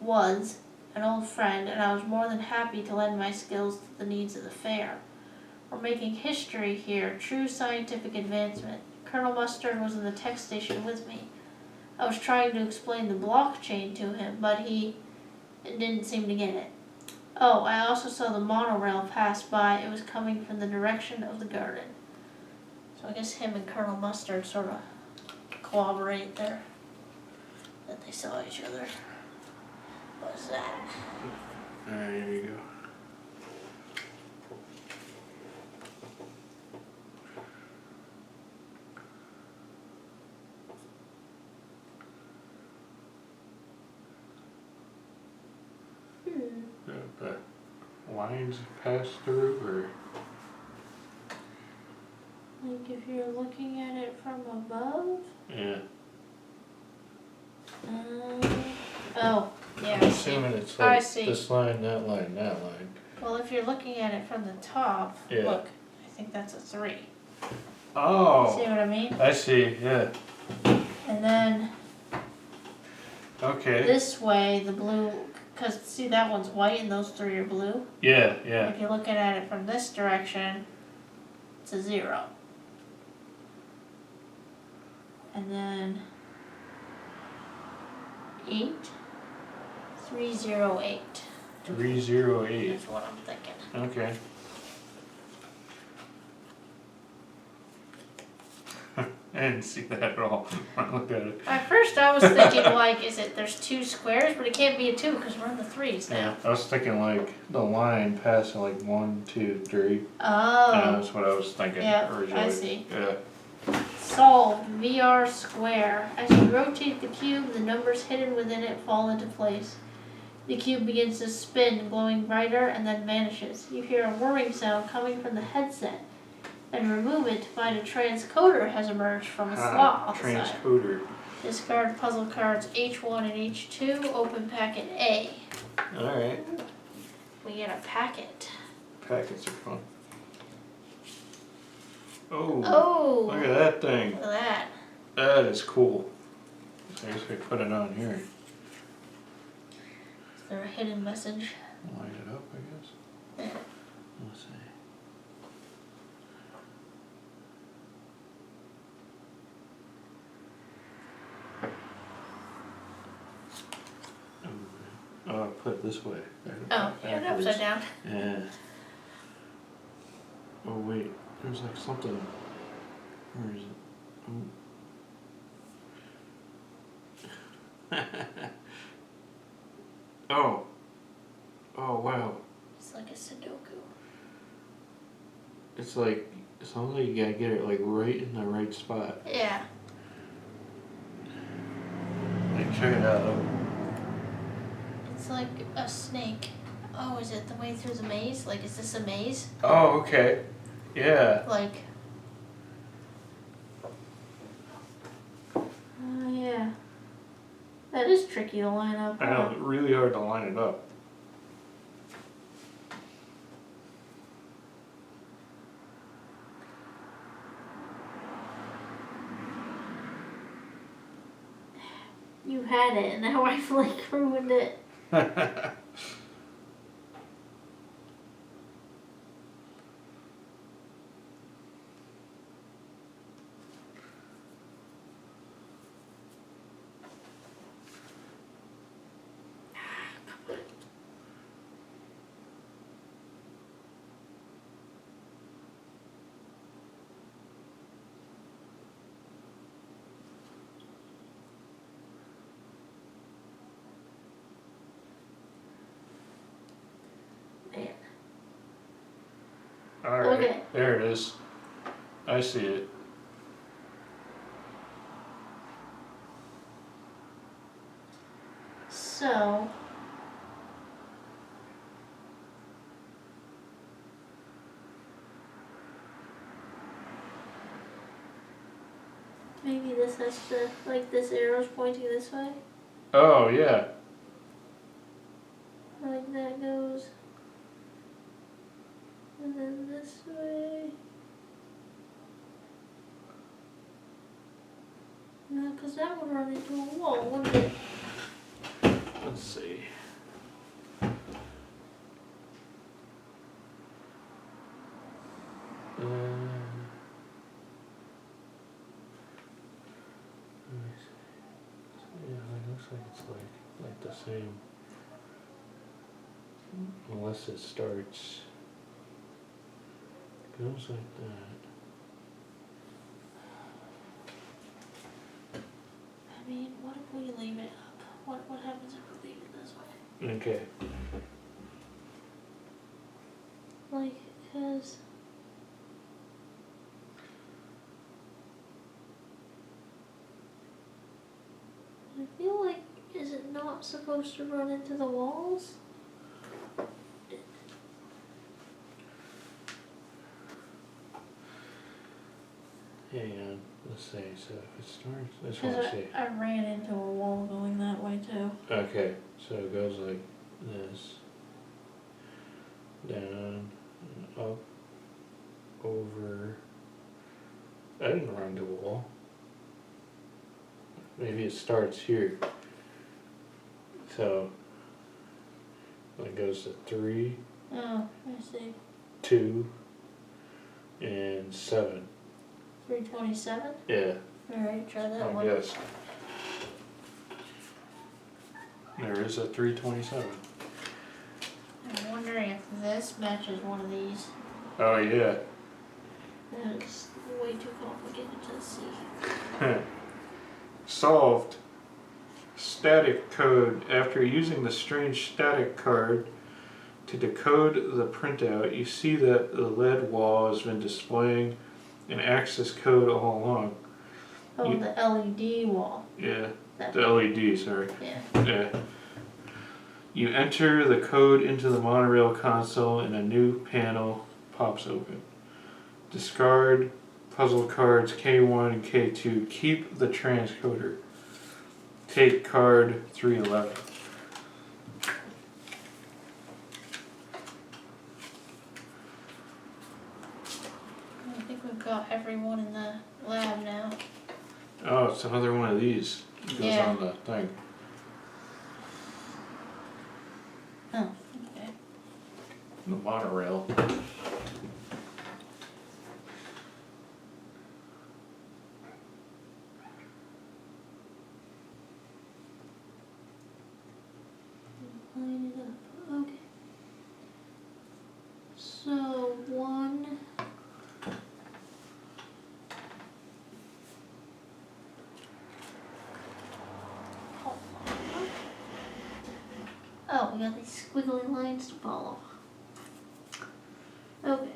was an old friend, and I was more than happy to lend my skills to the needs of the fair. We're making history here, true scientific advancement. Colonel Mustard was in the tech station with me. I was trying to explain the blockchain to him, but he didn't seem to get it. Oh, I also saw the monorail pass by. It was coming from the direction of the garden. So I guess him and Colonel Mustard sort of corroborate there that they saw each other. What's that? Alright, here you go. The lines pass through, or? Like if you're looking at it from above? Yeah. Oh, yeah, I'm I see. assuming it's I like see. this line, that line, that line. Well, if you're looking at it from the top, Yeah. look, I think that's a 3. Oh! See what I mean? I see, yeah. And then Okay. this way, the blue, because see that one's white and those 3 are blue? Yeah, yeah. If you're looking at it from this direction, it's a 0. And then 8, 308 308. is what I'm thinking. Okay. I didn't see that at all when I looked at it. At first I was thinking like, there's 2 squares, but it can't be a 2 because we're in the 3s now. Yeah, I was thinking like the line passing like 1, 2, 3. Oh. That's what I was thinking Yeah, originally. I see. Yeah. Solved. VR square. As you rotate the cube, the numbers hidden within it fall into place. The cube begins to spin, glowing brighter, and then vanishes. You hear a whirring sound coming from the headset, and remove it to find a transcoder has emerged from a slot off the side. Transcoder. Discard puzzle cards H1 and H2. Open packet A. Alright. We get a packet. Packets are fun. Oh, Oh! look at that thing. Look at that. That is cool. I guess we put it on here. there a hidden message? Line it up, I guess. Yeah. Let's see. Oh, put it this way. Oh, yeah, upside down. Yeah. Oh wait, there's like something. Where is it? Oh. Oh. Oh wow. It's like a Sudoku. It's like, it sounds like you gotta get it like right in the right spot. Yeah. Like check it out. It's like a snake. Oh, is it the way through the maze? Like, is this a maze? Oh, okay. Yeah. Like. Yeah. That is tricky to line up. I know, really hard to line it up. You had it, and now I've like ruined it. Man. Alright, Okay. there it is. I see it. So. Maybe this has to, like, this arrow's pointing this way. Oh, yeah. Like that goes. And then this way. No, because that would run into a wall, wouldn't it? Let's see. Let me see. Yeah, it looks like it's like the same. Unless it starts. Goes like that. I mean, what if we leave it up? What happens if we leave it this way? Okay. Like, because. I feel like, is it not supposed to run into the walls? Hang on. Let's see. So if it starts, I just want Because to see. I ran into a wall going that way too. Okay, so it goes like this. Down, up, over. I didn't run into a wall. Maybe it starts here. So it goes to 3, Oh, I see. 2, and 7. 327? Yeah, Alright, try that I one. guess. There is a 327. I'm wondering if this matches one of these. Oh yeah. It's way too complicated to see. Solved. Static code. After using the strange static card to decode the printout, you see that the LED wall has been displaying an access code all along. Oh, the LED wall. Yeah, That the LED, sorry. Yeah. Yeah. You enter the code into the Monorail console and a new panel pops open. Discard puzzle cards K1 and K2. Keep the transcoder. Take card 311. I think we've got everyone in the lab now. Oh, it's another one of these. It goes Yeah. on the thing. monorail. Line it up. Okay. So one. Oh, we got these squiggly lines to follow. Okay.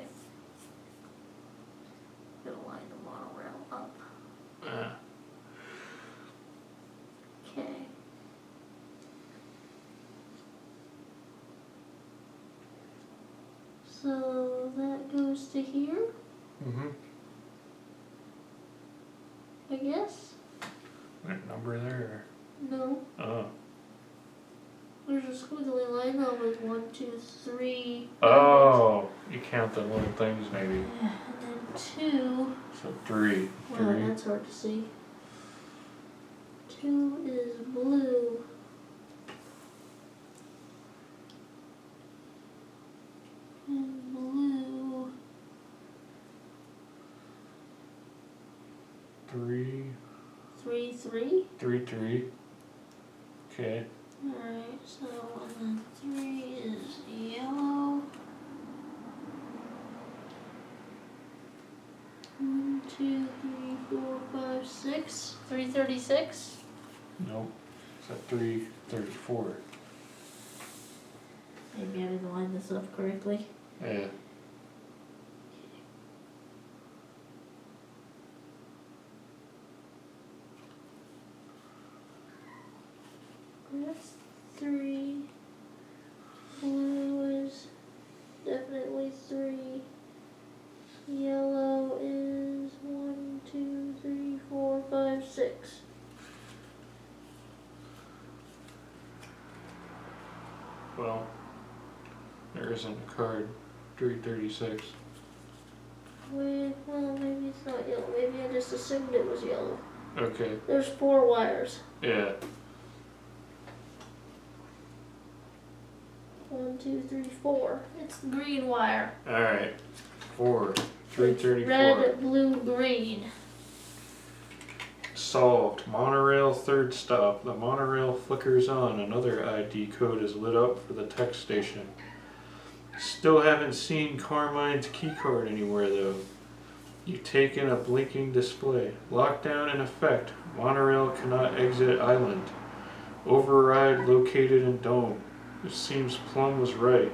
Gonna line the monorail up. Okay. So that goes to here, Mm-hmm. I guess? That number there? No. Oh. There's a squiggly line that was 1, 2, 3. Oh, you count the little things maybe. Yeah, and then 2. So 3. Well, 3. that's hard to see. 2 is blue. And blue. 3. 3, 3. 3, 3. Okay. Alright, so and then 3 is yellow. 1, 2, 3, 4, 5, 6. 336. Nope. It's at 334. Maybe I didn't line this up correctly. Yeah. That's 3. Blue is definitely 3. Yellow is 1, 2, 3, 4, 5, 6. Well, there isn't a card. 336. Wait, well, maybe it's not yellow. Maybe I just assumed it was yellow. Okay. There's 4 wires. Yeah. 1, 2, 3, 4. It's the green wire. Alright. 4. 334. Red, blue, green. Solved. Monorail third stop. The monorail flickers on. Another ID code is lit up for the tech station. Still haven't seen Carmine's keycard anywhere though. You take in a blinking display. Lockdown in effect. Monorail cannot exit island. Override located in dome. It seems Plum was right.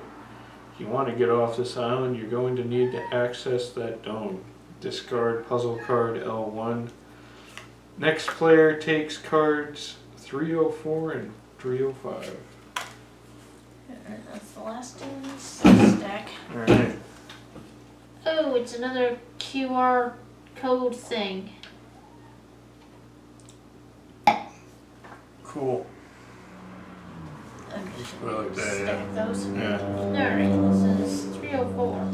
If you want to get off this island, you're going to need to access that dome. Discard puzzle card L1. Next player takes cards 304 and 305. Alright, that's the last in this stack. Alright. Oh, it's another QR code thing. Cool. I'm just I like that, stack those. Yeah. Alright, this is 304.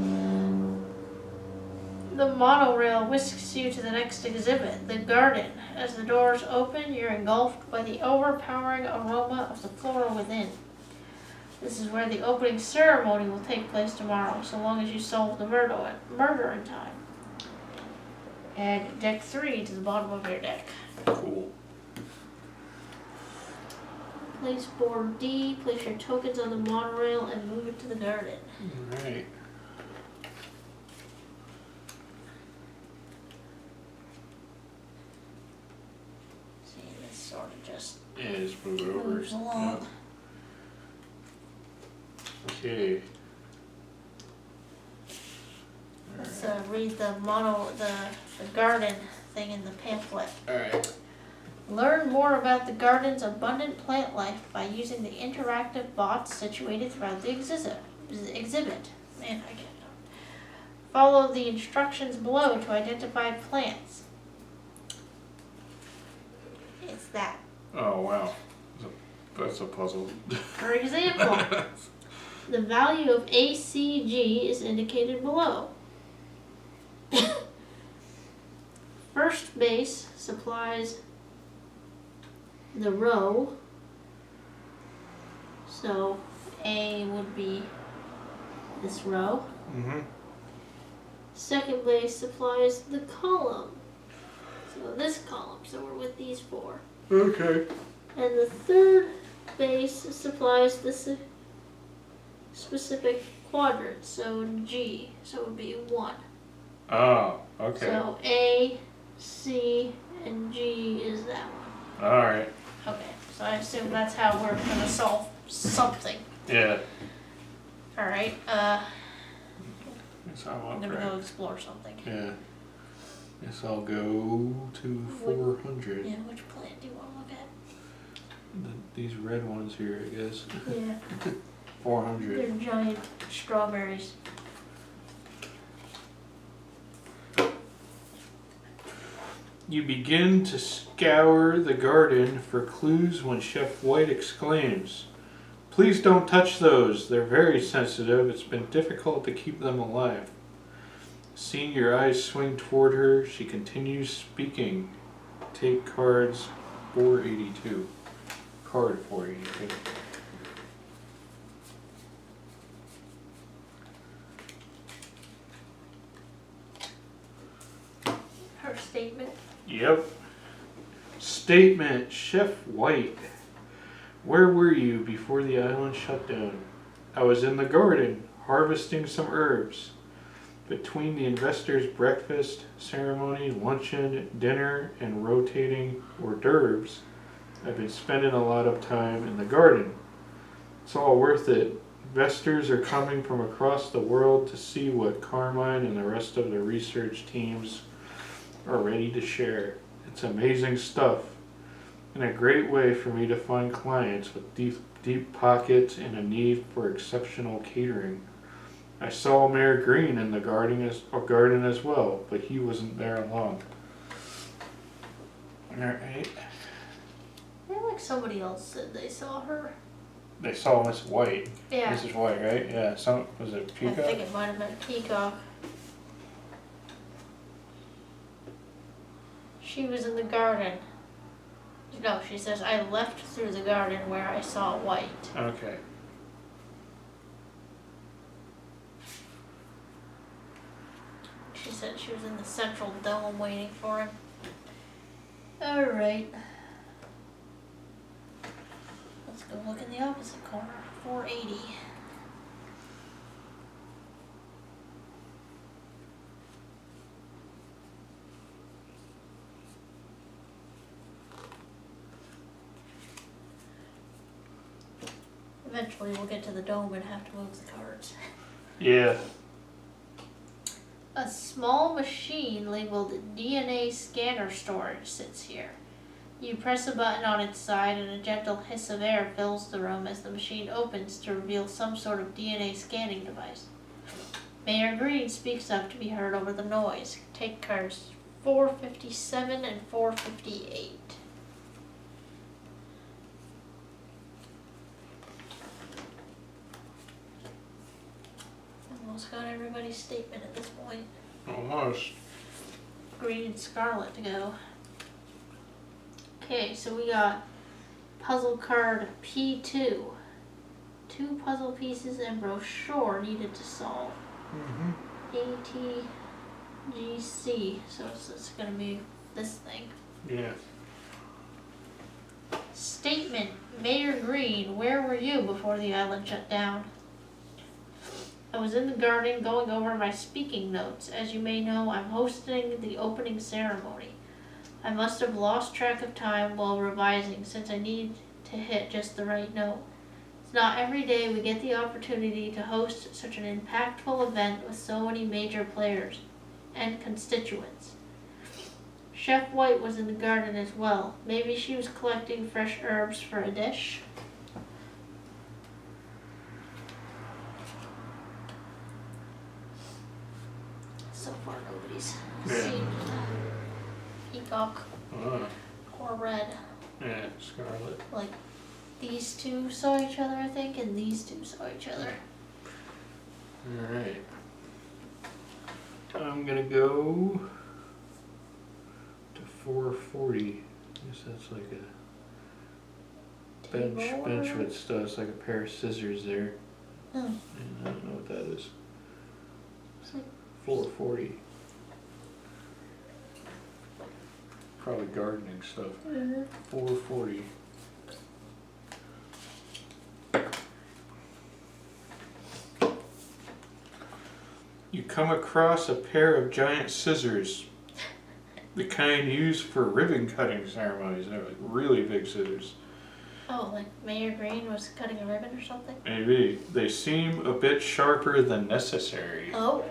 The monorail whisks you to the next exhibit, the garden. As the doors open, you're engulfed by the overpowering aroma of the flora within. This is where the opening ceremony will take place tomorrow, so long as you solve the murder in time. Add deck 3 to the bottom of your deck. Cool. Place board D, place your tokens on the monorail, and move it to the garden. Alright. See, this sort of just Yeah, just move it over. moves along. Yep. Okay. Let's read the garden thing in the pamphlet. Alright. Learn more about the garden's abundant plant life by using the interactive bots situated throughout the exhibit. Man, I can't talk. Follow the instructions below to identify plants. It's that. Oh wow. That's a puzzle. For example, the value of ACG is indicated below. First base supplies the row, so A would be this row. Mm-hmm. Second base supplies the column. So this column, so we're with these four. Okay. And the third base supplies the specific quadrant, so G, so it would be 1. Oh, okay. So A, C, and G is that one. Alright. Okay, so I assume that's how we're gonna solve something. Yeah. Alright, Guess I'm I'm up, gonna right? go explore something. Yeah. Guess I'll go to 400. Yeah, which plant do you want to look at? These red ones here, I guess. Yeah, 400. they're giant strawberries. You begin to scour the garden for clues when Chef White exclaims, "Please don't touch those. They're very sensitive. It's been difficult to keep them alive." Seeing your eyes swing toward her, she continues speaking. Take cards 482. Card 482. Her statement. Yep. Statement, Chef White. Where were you before the island shut down? I was in the garden, harvesting some herbs. Between the investors' breakfast, ceremony, luncheon, dinner, and rotating hors d'oeuvres, I've been spending a lot of time in the garden. It's all worth it. Investors are coming from across the world to see what Carmine and the rest of the research teams are ready to share. It's amazing stuff, and a great way for me to find clients with deep pockets and a need for exceptional catering. I saw Mayor Green in the garden as well, but he wasn't there long. Alright. I feel like somebody else said they saw her. They saw Miss White. Yeah. Mrs. White, right? Yeah. Was it I Peacock? think it might have been Peacock. She was in the garden. No, she says, I left through the garden where I saw White. Okay. She said she was in the central dome waiting for him. Alright. Let's go look in the opposite corner. 480. Eventually we'll get to the dome and have to move the cards. Yeah. A small machine labeled DNA scanner storage sits here. You press a button on its side and a gentle hiss of air fills the room as the machine opens to reveal some sort of DNA scanning device. Mayor Green speaks up to be heard over the noise. Take cards 457 and 458. Almost got everybody's statement at this point. Almost. Green and scarlet to go. Okay, so we got puzzle card P2. 2 puzzle pieces and brochure needed to solve. ATGC. So it's going to be this thing. Yeah. Statement. Mayor Green, where were you before the island shut down? I was in the garden going over my speaking notes. As you may know, I'm hosting the opening ceremony. I must have lost track of time while revising since I need to hit just the right note. It's not every day we get the opportunity to host such an impactful event with so many major players and constituents. Chef White was in the garden as well. Maybe she was collecting fresh herbs for a dish. So far nobody's seen Peacock or Red. Yeah, Scarlet. Like, these two saw each other, I think, and these two saw each other. Alright. I'm gonna go to 440. I guess that's like a bench Table with or- stuff. It's like a pair of scissors there. Oh, And I don't know what that is. it's like 440. Probably gardening stuff. 440. You come across a pair of giant scissors. The kind used for ribbon cutting ceremonies. They're like really big scissors. Oh, like Mayor Green was cutting a ribbon or something? Maybe. They seem a bit sharper than necessary. Oh,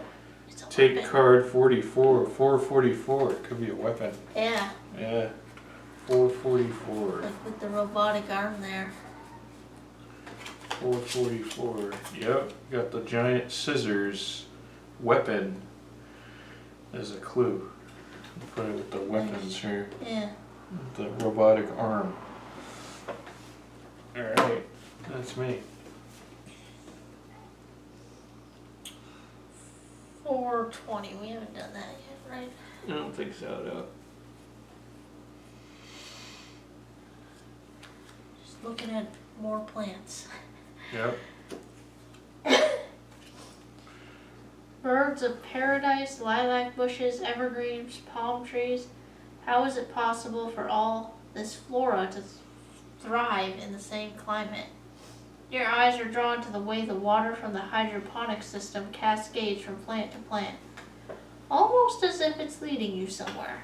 it's a Take weapon. card 44. 444. It could be a weapon. Yeah, Yeah. 444. like with the robotic arm there. 444. Yep. Got the giant scissors weapon as a clue. Put it with the weapons here. Yeah. The robotic arm. Alright. That's me. 420. We haven't done that yet, right? I don't think so, no. Just looking at more plants. Yep. Birds of paradise, lilac bushes, evergreens, palm trees. How is it possible for all this flora to thrive in the same climate? Your eyes are drawn to the way the water from the hydroponic system cascades from plant to plant, almost as if it's leading you somewhere.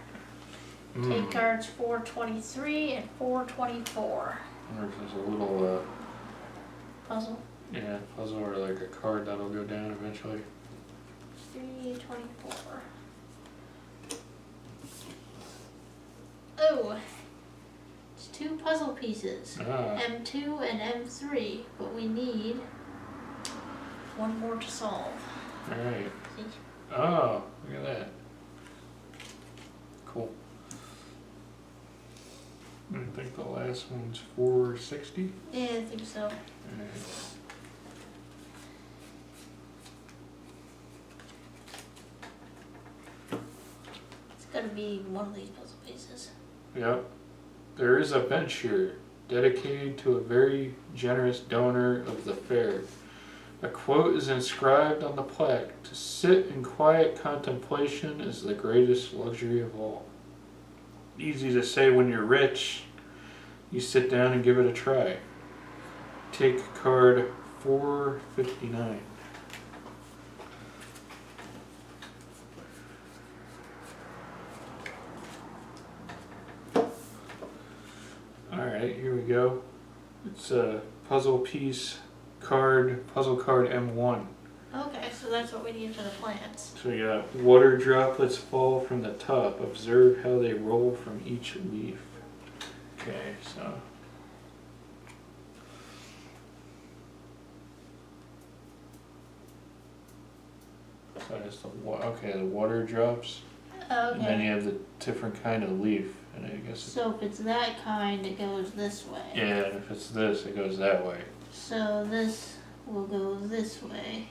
Take cards 423 and 424. There's a little, Puzzle. yeah, puzzle or like a card that'll go down eventually. 324. Oh, it's two puzzle pieces, Ah, M2 and M3, but we need one more to solve. alright. See? Oh, look at that. Cool. I think the last one's 460. Yeah, I think so. Alright. It's gotta be one of these puzzle pieces. Yep. There is a bench here dedicated to a very generous donor of the fair. A quote is inscribed on the plaque: "To sit in quiet contemplation is the greatest luxury of all." Easy to say when you're rich. You sit down and give it a try. Take card 459. Alright, here we go. It's a puzzle piece card, puzzle card M1. Okay, so that's what we need for the plants. So you got water droplets fall from the top. Observe how they roll from each leaf. Okay, so. So it's the the water drops. And then Okay. you have the different kind of leaf. And I guess So if it's that kind, it goes this way. yeah, and if it's this, it goes that way. So this will go this way,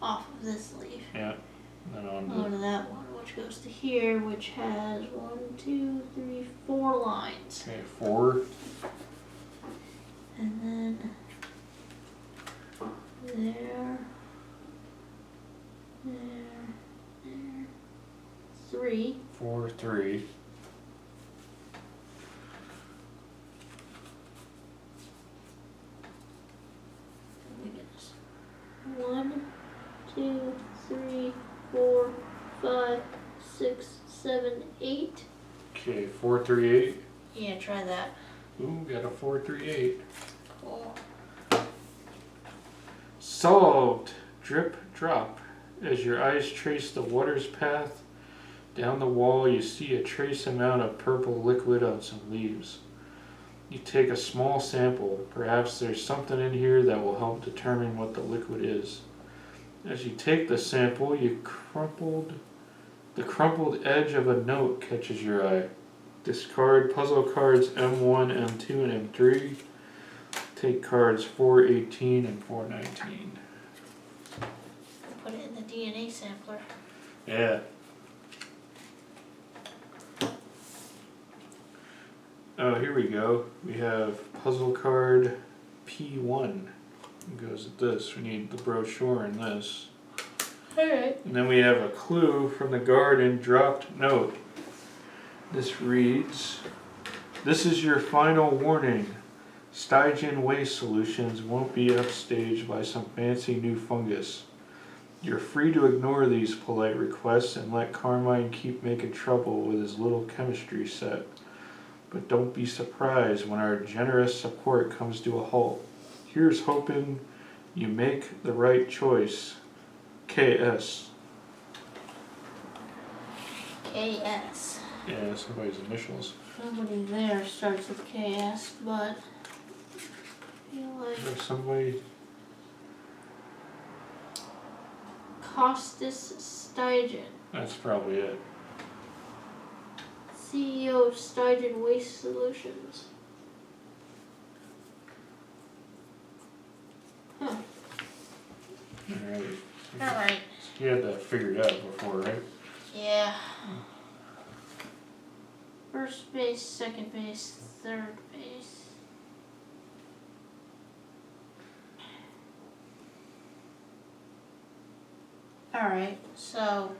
off of this leaf. Yeah. And then on Go the to that one, which goes to here, which has 1, 2, 3, 4 lines. okay, 4. And then there, there, 3. 4, 3. Let me get this. 1, 2, 3, 4, 5, 6, 7, 8. Okay, 4, 3, 8. Yeah, try that. Ooh, got a 4, 3, 8. Cool. Solved. Drip, drop. As your eyes trace the water's path down the wall, you see a trace amount of purple liquid on some leaves. You take a small sample. Perhaps there's something in here that will help determine what the liquid is. As you take the sample, the crumpled edge of a note catches your eye. Discard puzzle cards M1, M2, and M3. Take cards 418 and 419. Put it in the DNA sampler. Yeah. Oh, here we go. We have puzzle card P1. It goes with this. We need the brochure in this. Alright. And then we have a clue from the garden dropped note. This reads, "This is your final warning. Stygian waste solutions won't be upstaged by some fancy new fungus. You're free to ignore these polite requests and let Carmine keep making trouble with his little chemistry set. But don't be surprised when our generous support comes to a halt. Here's hoping you make the right choice. KS." KS. Yeah, somebody's initials. Nobody there starts with KS, but I feel like Is there somebody? Costas Stygian, That's probably it. CEO of Stygian Waste Solutions. Huh. Alright. Alright. You had that figured out before, right? Yeah. First base, second base, third base. Alright, so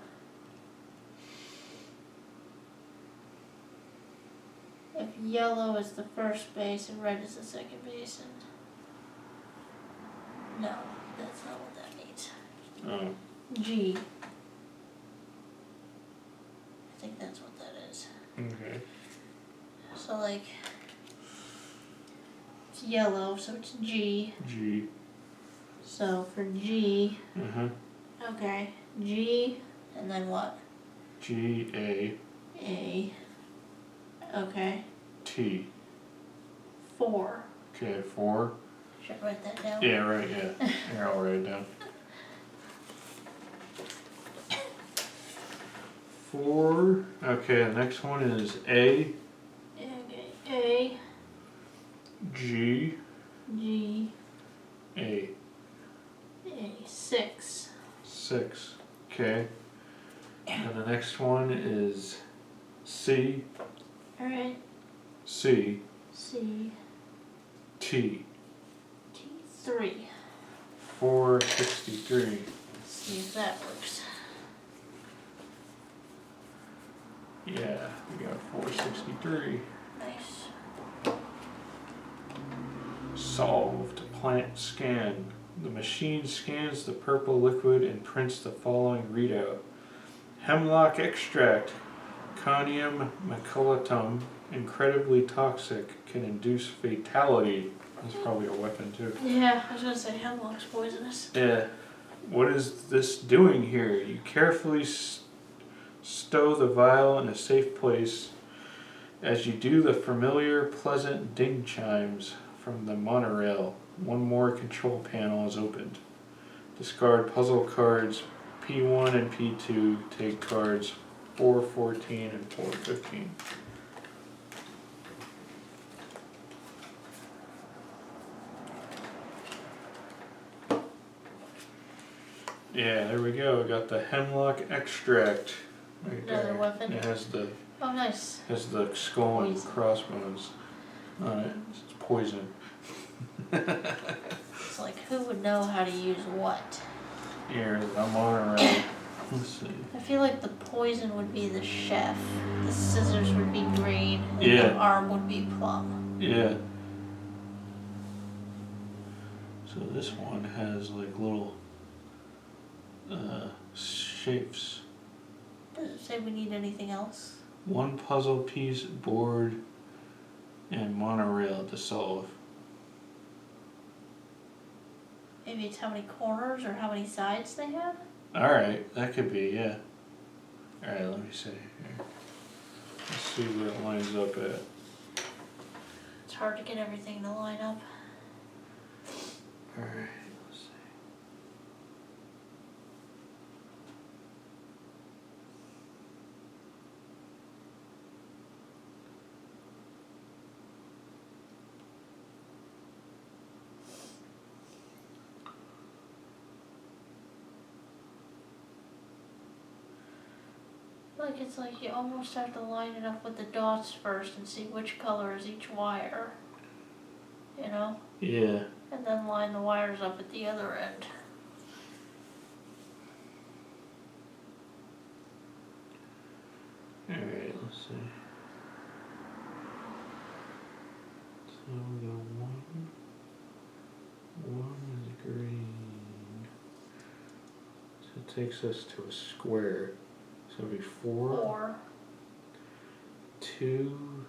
if yellow is the first base and red is the second base, and no, that's not what that means. Oh, G. I think that's what that is. okay. So like it's yellow, so it's G. G. So for G, Uh-huh. okay, G, and then what? G, A, A. Okay, T. 4. Okay, 4. Should I write that down? Yeah, right, yeah. Here, I'll write it down. 4. Okay, the next one is A, Okay, A, G, G, A. A. 6. 6. Okay. And the next one is C, Alright, C, C, T. T. 3. 463. Let's see if that works. Yeah, we got 463. Nice. Solved. Plant scan. The machine scans the purple liquid and prints the following readout. Hemlock extract. Conium maculatum. Incredibly toxic. Can induce fatality. That's probably a weapon too. Yeah, I was gonna say hemlock's poisonous. Yeah. What is this doing here? You carefully stow the vial in a safe place. As you do, the familiar, pleasant ding chimes from the monorail. One more control panel is opened. Discard puzzle cards P1 and P2. Take cards 414 and 415. Yeah, there we go. We got the hemlock extract. Right Another there. weapon? It has the Oh, nice. skull and Poison. crossbones on it. It's poison. It's like, who would know how to use what? Here, the monorail. Let's see. I feel like the poison would be the chef, the scissors would be green, and the Yeah. arm would be plum. Yeah. So this one has like little shapes. Does it say we need anything else? One puzzle piece, board, and monorail to solve. Maybe it's how many corners or how many sides they have? Alright, that could be, yeah. Alright, let me see here. Let's see where it lines up at. It's hard to get everything to line up. Alright, let's see. It's like you almost have to line it up with the dots first and see which color is each wire. You know? Yeah. And then line the wires up at the other end. Alright, let's see. So we go one is green. So it takes us to a square. So it'll be 4. 4. 2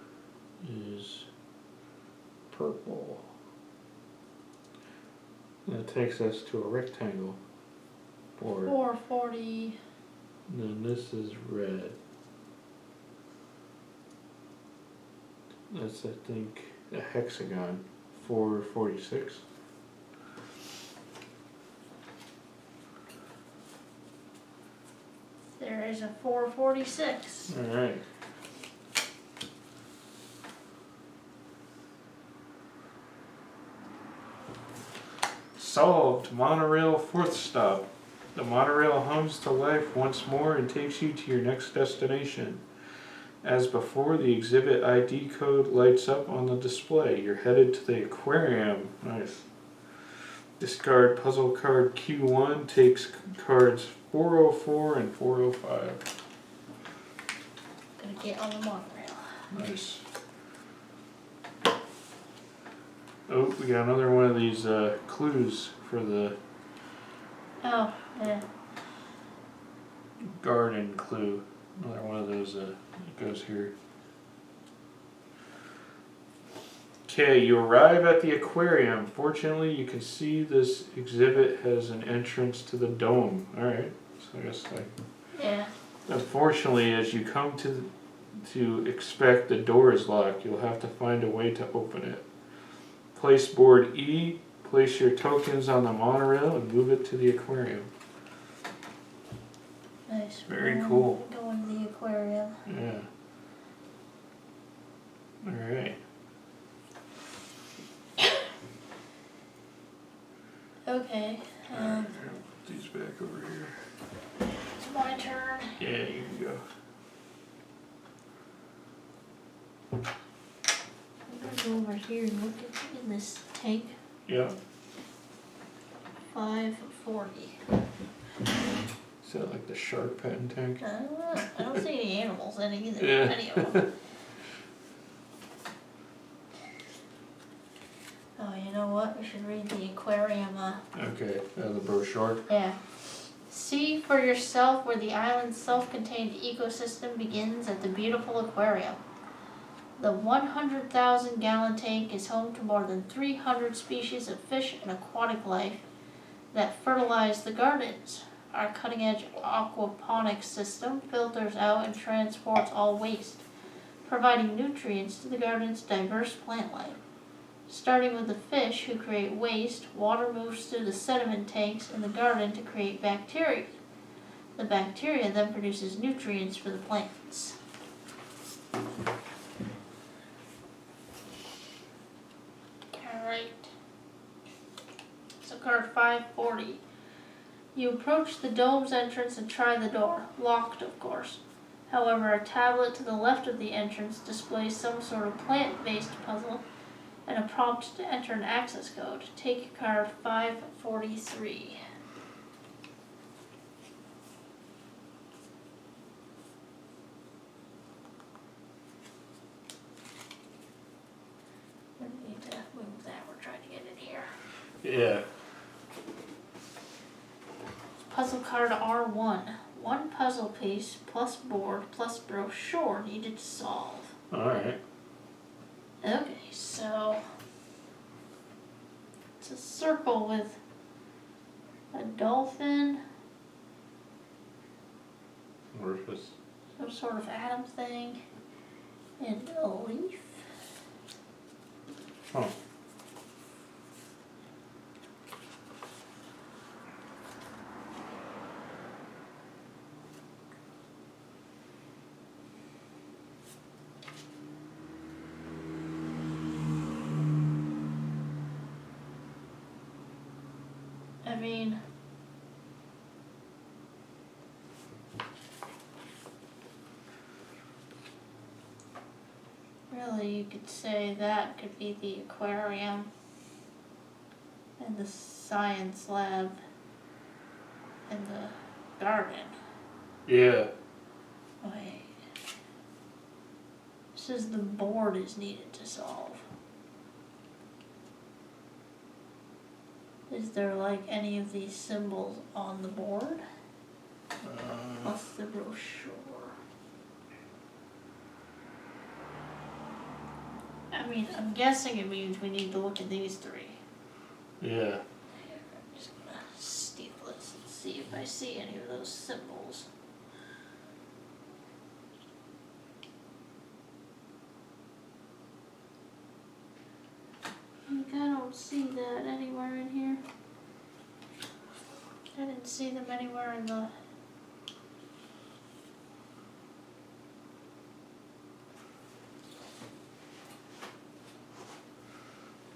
is purple. And it takes us to a rectangle. 4. 440. And then this is red. That's, I think, a hexagon. 446. There is a 446. Alright. Solved. Monorail 4th stop. The monorail hums to life once more and takes you to your next destination. As before, the exhibit ID code lights up on the display. You're headed to the aquarium. Nice. Discard puzzle card Q1. Takes cards 404 and 405. Gonna get on the monorail. Nice. Oh, we got another one of these clues for the Oh, yeah. garden clue. Another one of those that goes here. Okay, you arrive at the aquarium. Fortunately, you can see this exhibit has an entrance to the dome. Alright, so I guess like... Yeah. Unfortunately, as you come to expect, the door is locked. You'll have to find a way to open it. Place board E, place your tokens on the monorail, and move it to the aquarium. Nice. Very cool. Going to the aquarium. Yeah. Alright. Okay. Alright, put these back over here. It's my turn. Yeah, you can go. I'm gonna go over here and look at in this tank. Yeah. 540. Is that like the shark petting tank? I don't see any animals in either. Yeah. Any of them. Oh, you know what? We should read the aquarium. Okay, the brochure. Yeah. See for yourself where the island's self-contained ecosystem begins at the beautiful aquarium. The 100,000 gallon tank is home to more than 300 species of fish and aquatic life that fertilize the gardens. Our cutting-edge aquaponics system filters out and transports all waste, providing nutrients to the garden's diverse plant life. Starting with the fish who create waste, water moves through the sediment tanks in the garden to create bacteria. The bacteria then produces nutrients for the plants. Alright. So card 540. You approach the dome's entrance and try the door. Locked, of course. However, a tablet to the left of the entrance displays some sort of plant-based puzzle and a prompt to enter an access code. Take card 543. We need to move that. We're trying to get it here. Yeah. Puzzle card R1. One puzzle piece plus board plus brochure needed to solve. Alright. Okay, so it's a circle with a dolphin, Orifice. some sort of atom thing, and a leaf. Oh. I mean, really you could say that could be the aquarium. and the science lab and the garden. Yeah. Wait. It says the board is needed to solve. Is there like any of these symbols on the board? Plus the brochure. I mean, I'm guessing it means we need to look at these three. Yeah. I'm just gonna steal this and see if I see any of those symbols. Like, I don't see that anywhere in here. I didn't see them anywhere in the...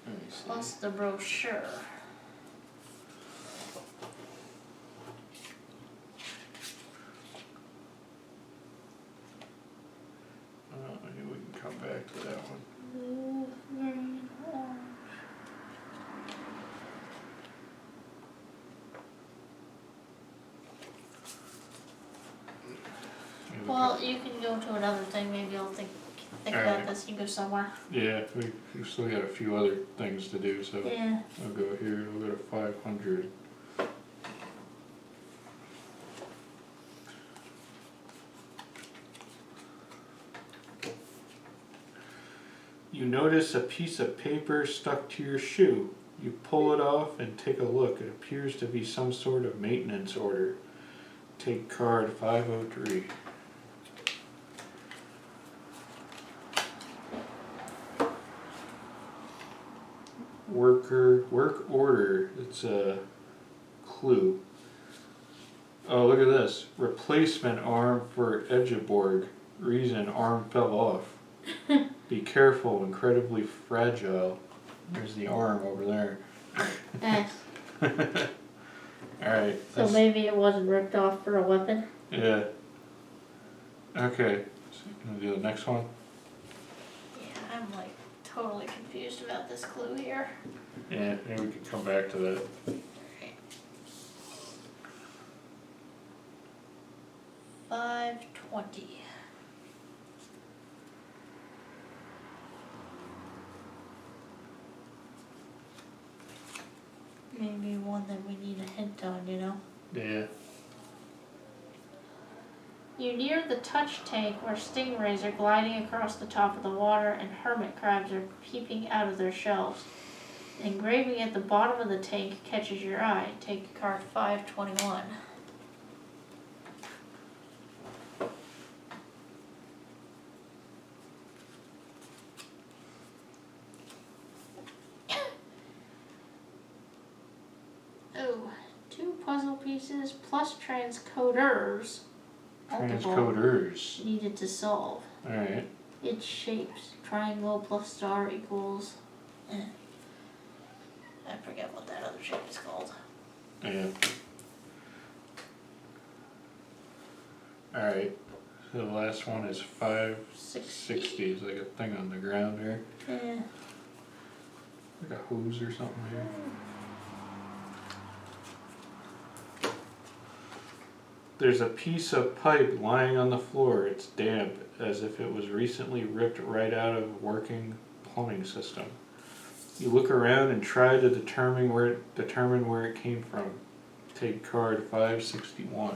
Let me see. Plus the brochure. Maybe we can come back to that one. Blue, green, orange. Maybe we Well, you can go to another thing. Maybe I'll think about Alright. this and go somewhere. Yeah, we still got a few other things to do, so Yeah. I'll go here, we'll go to 500. You notice a piece of paper stuck to your shoe. You pull it off and take a look. It appears to be some sort of maintenance order. Take card 503. Work order. It's a clue. Oh, look at this. Replacement arm for Edgeborg. Reason arm fell off. Be careful, incredibly fragile. There's the arm over there. Nice. Alright. So maybe it wasn't ripped off for a weapon? Yeah. Okay. So gonna do the next one? Yeah, I'm like totally confused about this clue here. Yeah, maybe we can come back to that. Alright. 520. Maybe one that we need a hint on, you know? Yeah. You near the touch tank where stingrays are gliding across the top of the water and hermit crabs are peeping out of their shells. The engraving at the bottom of the tank catches your eye. Take card 521. Oh, 2 puzzle pieces plus transcoders. Multiple Transcoders. needed to solve. Alright. Its shapes. Triangle plus star equals... I forget what that other shape is called. Yeah. Alright. So the last one is 560. It's like a thing on the ground there. Yeah. Like a hose or something here. There's a piece of pipe lying on the floor. It's damp, as if it was recently ripped right out of a working plumbing system. You look around and try to determine where it came from. Take card 561.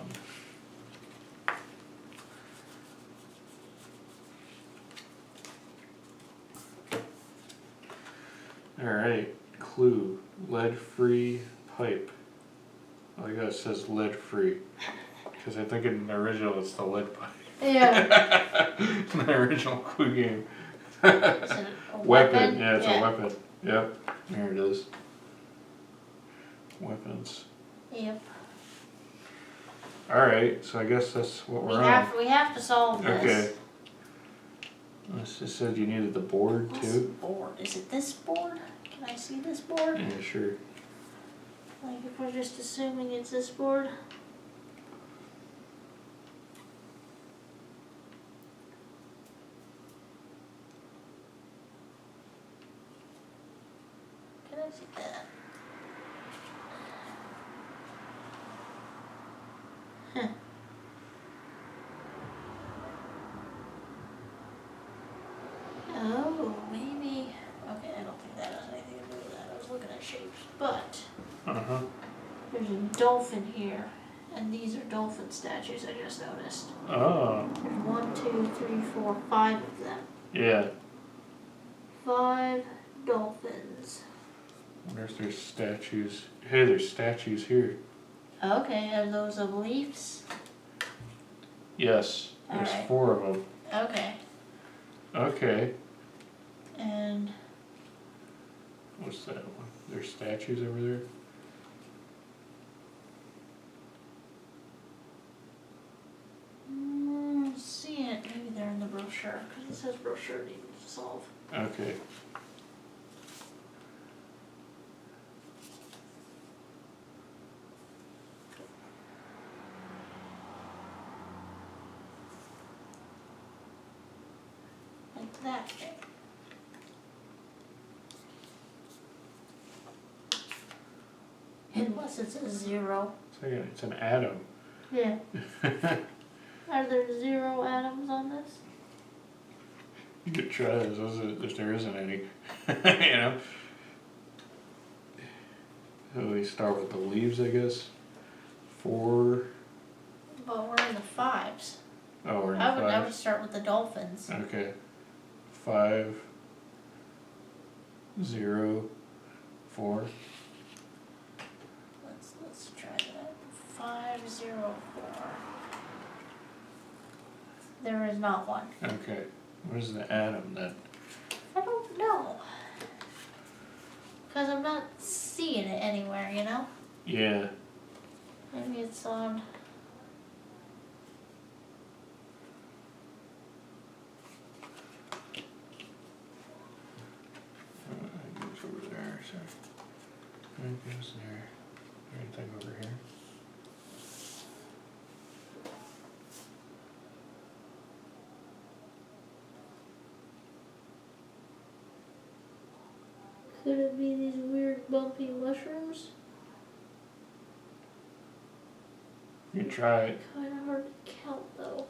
Alright, clue. Lead-free pipe. Oh, I guess it says lead-free. Because I think in the original it's the lead pipe. Yeah. In the original clue game. Is it a Weapon, yeah, it's a weapon. Yep, here it is. Weapons. Yep. Alright, so I guess that's what we're on. We have to solve this. Okay. This just said you needed the board What's too. the board? Is it this board? Can I see this board? Yeah, sure. Like if we're just assuming it's this board? Can I see that? dolphin here, and these are dolphin statues. I just noticed. Oh. There's 1, 2, 3, 4, 5 of them. Yeah. 5 dolphins. I wonder if there's statues. Hey, there's statues here. Okay, are those of leaves? Yes. There's Alright. 4 of them. Okay. Okay. And What's that one? There's statues over there? see it. Maybe they're in the brochure because it says brochure needs to solve. Okay. Like that thing. Unless it's a 0. It's an atom. Yeah. Are there 0 atoms on this? You could try this if there isn't any. You know? So we start with the leaves, I guess. 4. But we're in the 5s. Oh, we're in the I would 5. start with the dolphins. Okay. 5, 0, 4. Let's try that. 5, 0, 4. There is not one. Okay. What is the atom then? I don't know. Because I'm not seeing it anywhere, you know? Yeah. Maybe it's on. It goes over there, so. It goes there. Anything over here? Could it be these weird bumpy mushrooms? You can try it. Kind of hard to count though.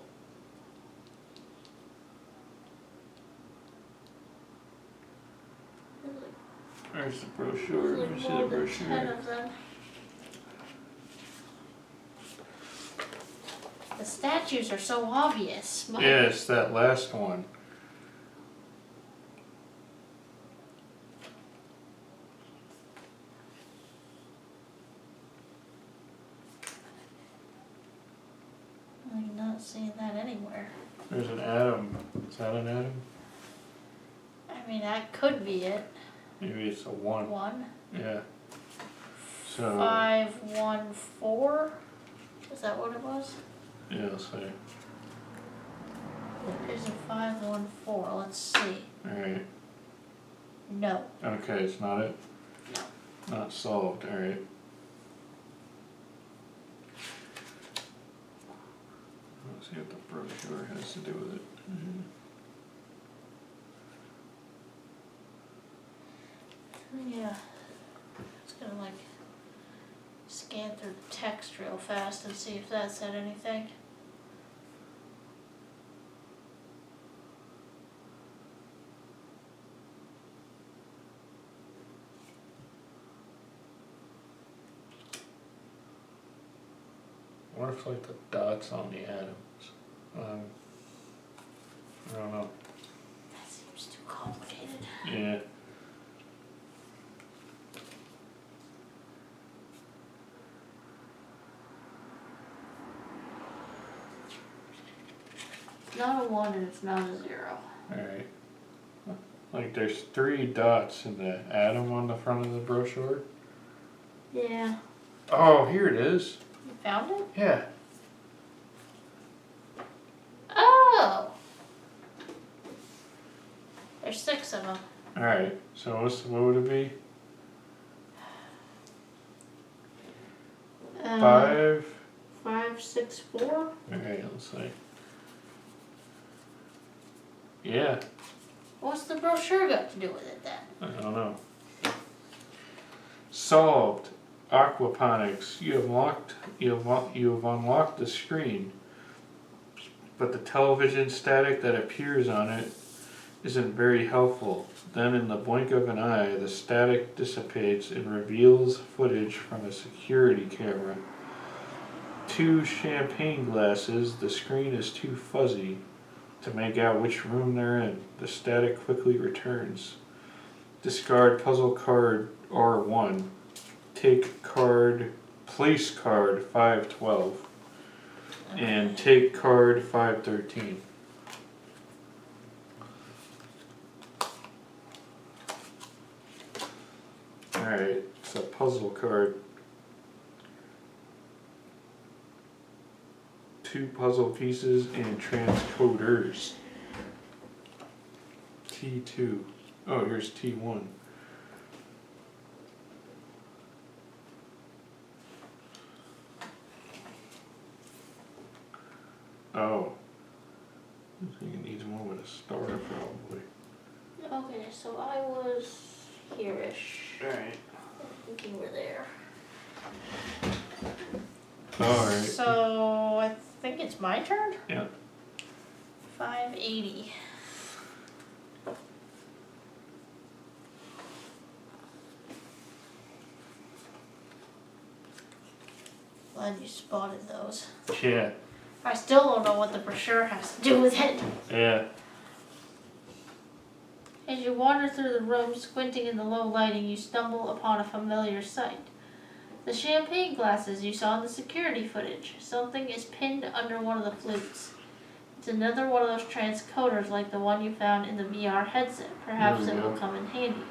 There's the brochure. Let me see the more than 10 brochure. of them. The statues are so obvious. But Yeah, it's that last one. I'm not seeing that anywhere. There's an atom. Is that an atom? I mean, that could be it. Maybe it's a 1. 1. Yeah. So. 5, 1, 4. Is that what it was? Yeah, let's see. There's a 5, 1, 4. Let's see. Alright. No. Okay, it's not it? No. Not solved, alright. Let's see what the brochure has to do with it. Yeah. It's gonna like scan through the text real fast and see if that said anything. What if like the dots on the atoms? I don't know. That seems too complicated. Yeah. It's not a 1 and it's not a 0. Alright. Like there's 3 dots in the atom on the front of the brochure. Yeah. Oh, here it is. You found it? Yeah. Oh! There's 6 of them. Alright, so what would it be? 5? 5, 6, 4. Okay, let's see. Yeah, What's the brochure got to do with it then? I don't know. Solved. Aquaponics. You have unlocked the screen, but the television static that appears on it isn't very helpful. Then in the blink of an eye, the static dissipates and reveals footage from a security camera. 2 champagne glasses, the screen is too fuzzy to make out which room they're in. The static quickly returns. Discard puzzle card R1. Take card, place card 512. And take card 513. Alright, it's a puzzle card. 2 puzzle pieces and transcoders. T2. Oh, here's T1. Oh. I think it needs more with a star, probably. Okay, so I was here-ish. Alright. I think you were there. Alright. So I think it's my turn? Yeah. 580. Glad you spotted those. Yeah. I still don't know what the brochure has to do with it. Yeah. As you wander through the room, squinting in the low lighting, you stumble upon a familiar sight. The champagne glasses you saw in the security footage. Something is pinned under one of the flutes. It's another one of those transcoders like the one you found in the VR headset. Perhaps it will come in handy.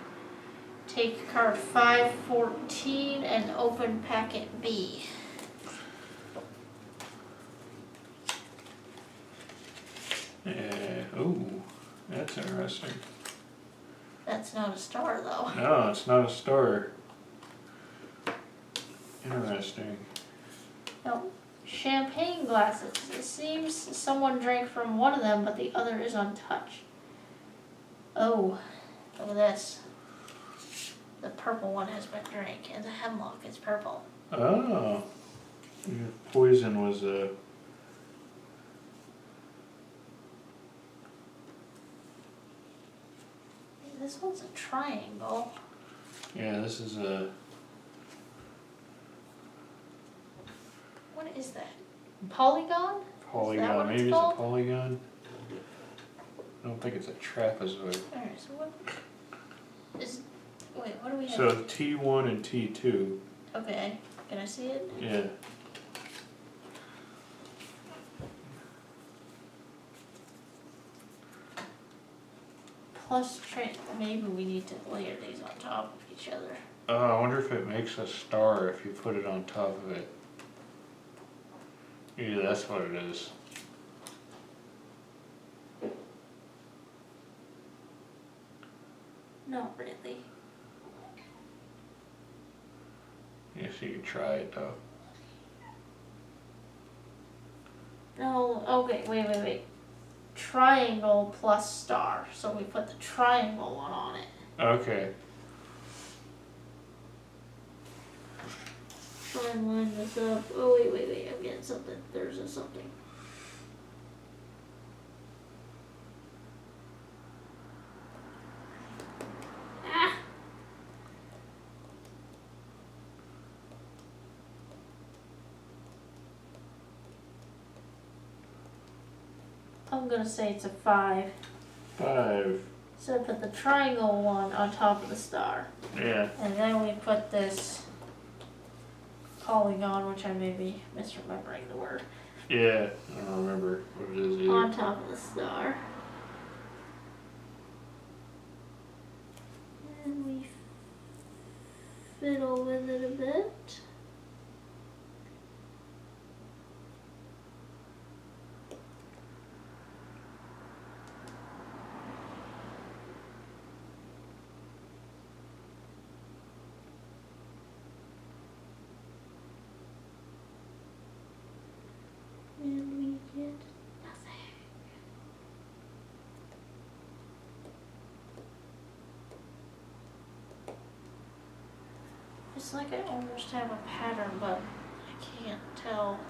Take card 514 and open packet B. Ooh, that's interesting. That's not a star though. No, it's not a star. Interesting. No, champagne glasses. It seems someone drank from one of them, but the other is untouched. Oh, look at this. The purple one has been drank, and the hemlock is purple. Oh. Your poison was a... This one's a triangle. Yeah, this is a... What is that? Polygon? Polygon. what it's Maybe it's called? a polygon. I don't think it's a trapezoid. Alright, so what is... Wait, what do we have? So T1 and T2. Okay, can I see it? Yeah. Plus, maybe we need to layer these on top of each other. Oh, I wonder if it makes a star if you put it on top of it. Yeah, that's what it is. Not really. Yes, you can try it though. No, okay, wait. Triangle plus star. So we put the triangle one on it. Okay. Try and line this up. Oh, wait, I'm getting something. There's a something. Ah! I'm gonna say it's a 5. 5. So I put the triangle one on top of the star. Yeah. And then we put this polygon, which I may be misremembering the word, Yeah. I don't remember what it is either. on top of the star. And we fiddle with it a bit. And we get nothing. It's like I almost have a pattern, but I can't tell.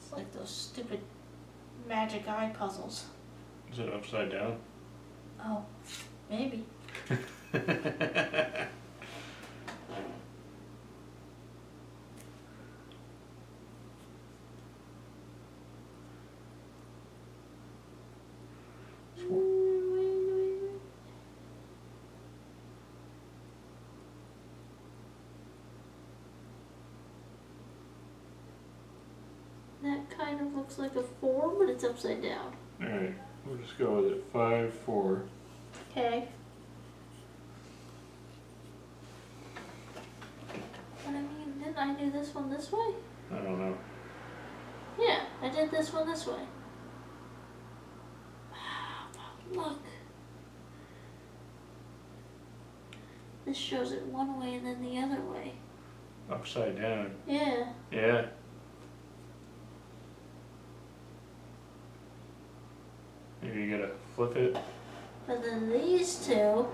It's like those stupid magic eye puzzles. Is it upside down? Oh, maybe. That kind of looks like a 4, but it's upside down. Alright, we'll just go with it. 5, 4. Okay. But I mean, didn't I do this one this way? I don't know. Yeah, I did this one this way. Look. This shows it one way and then the other way. Upside down. Yeah. Yeah. Maybe you gotta flip it. But then these two,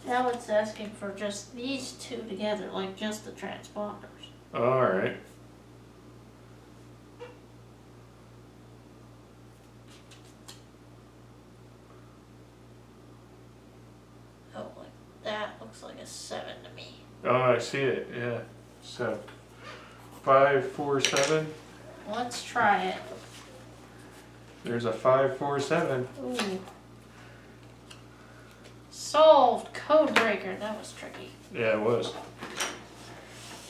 now it's asking for just these two together, like just the transponders. Alright. Oh, like that looks like a 7 to me. Oh, I see it. Yeah. So 5, 4, 7. Let's try it. There's a 5, 4, 7. Ooh. Solved. Code breaker. That was tricky. Yeah, it was.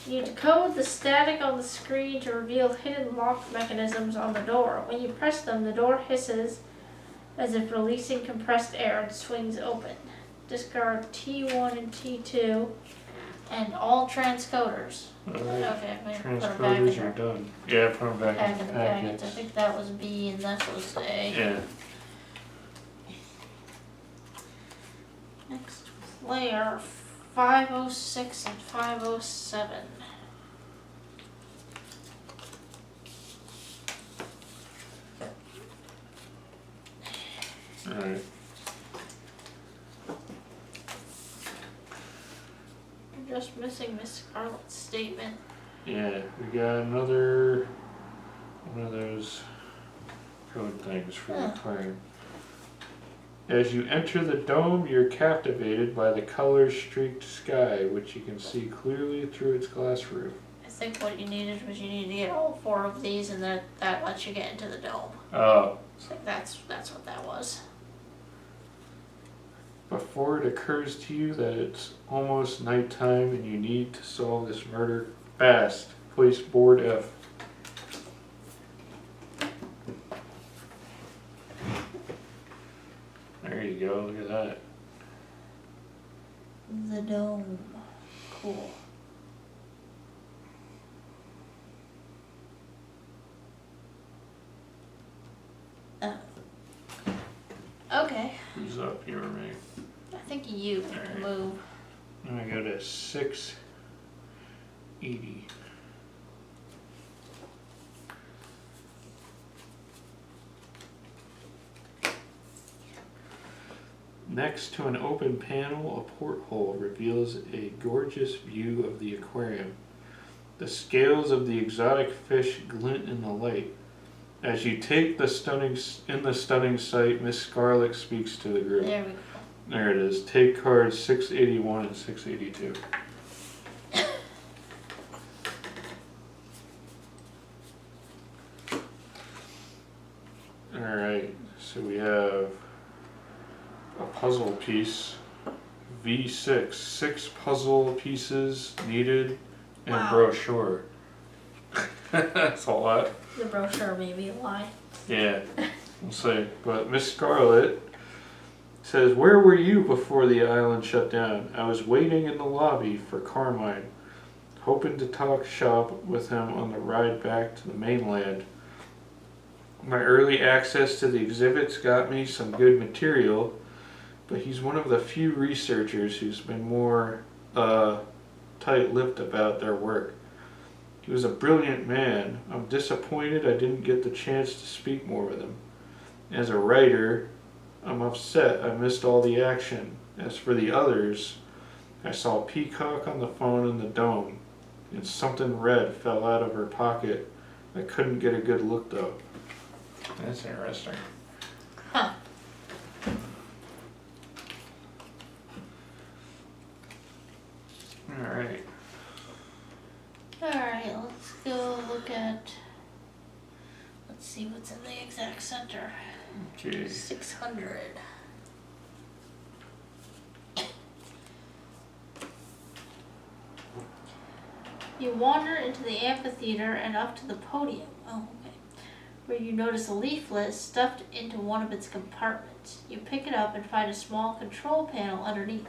You decode the static on the screen to reveal hidden lock mechanisms on the door. When you press them, the door hisses as if releasing compressed air and swings open. Discard T1 and T2 and all transcoders. Alright. Okay, maybe put them back in Transcoders are done. Yeah, put them back in the the packets. I think that was B and that was A. Yeah. Next player 506 and 507. Alright. I'm just missing Miss Scarlet's statement. Yeah, we got another one of those code things for the aquarium. As you enter the dome, you're captivated by the color-streaked sky, which you can see clearly through its glass roof. I think what you needed was you needed to get all 4 of these, and that lets you get into the dome. Oh. So that's what that was. Before it occurs to you that it's almost nighttime and you need to solve this murder fast, place board F. There you go, look at that. The dome. Cool. Okay. Who's up, you or me? I think you can Alright. move. I'm gonna go to 680. Next to an open panel, a porthole reveals a gorgeous view of the aquarium. The scales of the exotic fish glint in the light. As you take the stunning sight, Miss Scarlet speaks to the group. There we go. There it is. Take cards 681 and 682. Alright, so we have a puzzle piece. V6. 6 puzzle pieces needed and Wow. brochure. That's a lot. The brochure may be a lie. Yeah, we'll see. But Miss Scarlet says, "Where were you before the island shut down? I was waiting in the lobby for Carmine, hoping to talk shop with him on the ride back to the mainland. My early access to the exhibits got me some good material, but he's one of the few researchers who's been more tight-lipped about their work. He was a brilliant man. I'm disappointed I didn't get the chance to speak more with him. As a writer, I'm upset I missed all the action. As for the others, I saw Peacock on the phone in the dome, and something red fell out of her pocket I couldn't get a good look though. That's interesting. Huh. Alright. Alright, let's go look at, let's see what's in the exact center. Okay. 600. You wander into the amphitheater and up to the podium. Oh, okay. Where you notice a leaflet stuffed into one of its compartments. You pick it up and find a small control panel underneath.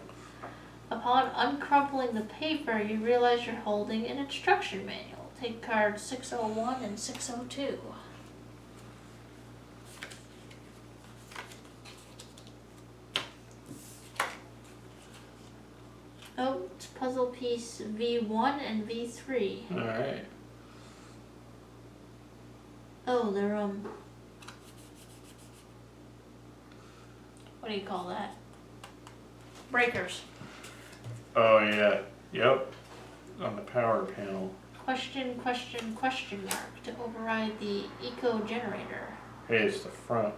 Upon uncrumpling the paper, you realize you're holding an instruction manual. Take cards 601 and 602. Oh, it's puzzle piece V1 and V3. Alright. Oh, they're, what do you call that? Breakers. Oh yeah. Yep. On the power panel. Question mark to override the eco generator. Hey, it's the front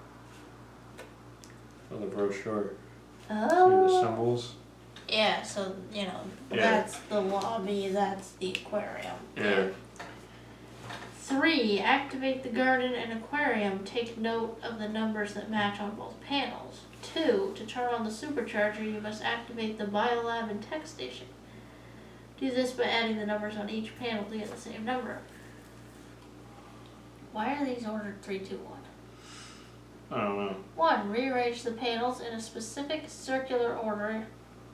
of the brochure. See the Oh. symbols? Yeah, so, you know, Yeah. that's the lobby, that's the aquarium. Yeah. 3. Activate the garden and aquarium. Take note of the numbers that match on both panels. 2. To turn on the supercharger, you must activate the Biolab and tech station. Do this by adding the numbers on each panel to get the same number. Why are these ordered 3, 2, 1? I don't know. 1. Rearrange the panels in a specific circular order.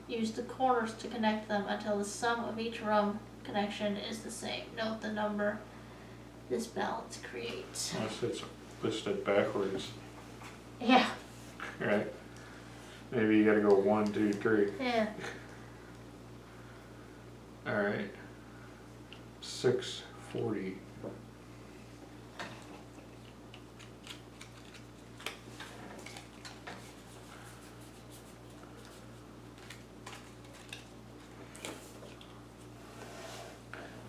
Use the corners to connect them until the sum of each room connection is the same. Note the number this balance creates. Unless it's listed backwards. Yeah. Right? Maybe you gotta go 1, 2, 3. Yeah. Alright. 640.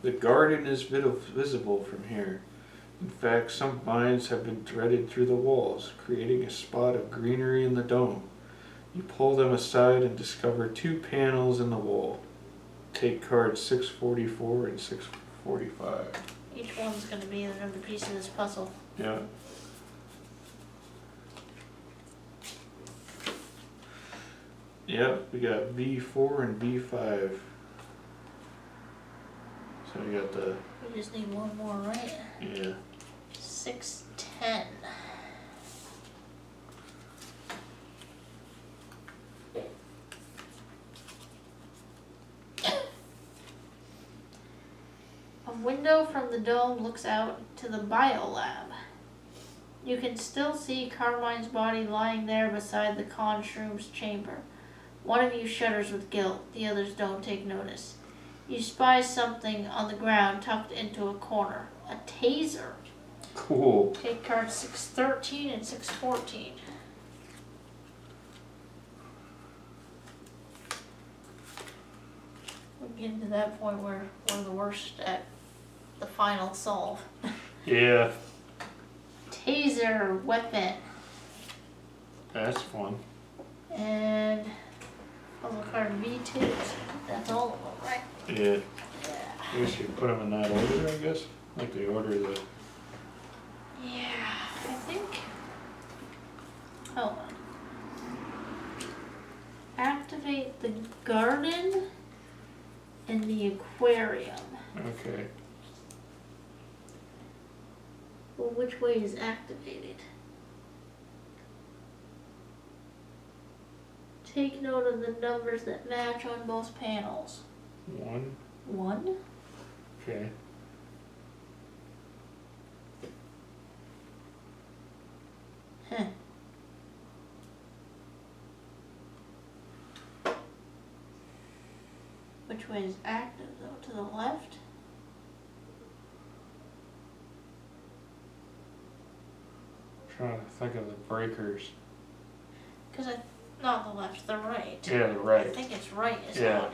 The garden is visible from here. In fact, some vines have been threaded through the walls, creating a spot of greenery in the dome. You pull them aside and discover 2 panels in the wall. Take cards 644 and 645. Each one's going to be another piece of this puzzle. Yeah. Yep, we got V4 and V5. So we got the, We just need one more, right? yeah. 610. A window from the dome looks out to the Biolab. You can still see Carmine's body lying there beside the Conshroom's chamber. One of you shudders with guilt, the others don't take notice. You spy something on the ground tucked into a corner. A taser. Cool. Take cards 613 and 614. We're getting to that point where we're the worst at the final solve. Yeah, Taser weapon. that's fun. And puzzle card V2. That's all of them, right? Yeah. Yeah. I guess you put them in that order, I guess. Like the order the. Yeah, I think. Hold on. Activate the garden and the aquarium. Okay. Well, which way is activated? Take note of the numbers that match on both panels. 1. 1? Okay. Huh. Which way is active though? To the left? Trying to think of the breakers. Because not the left, the right. Yeah, the I right. think it's right is Yeah. odd.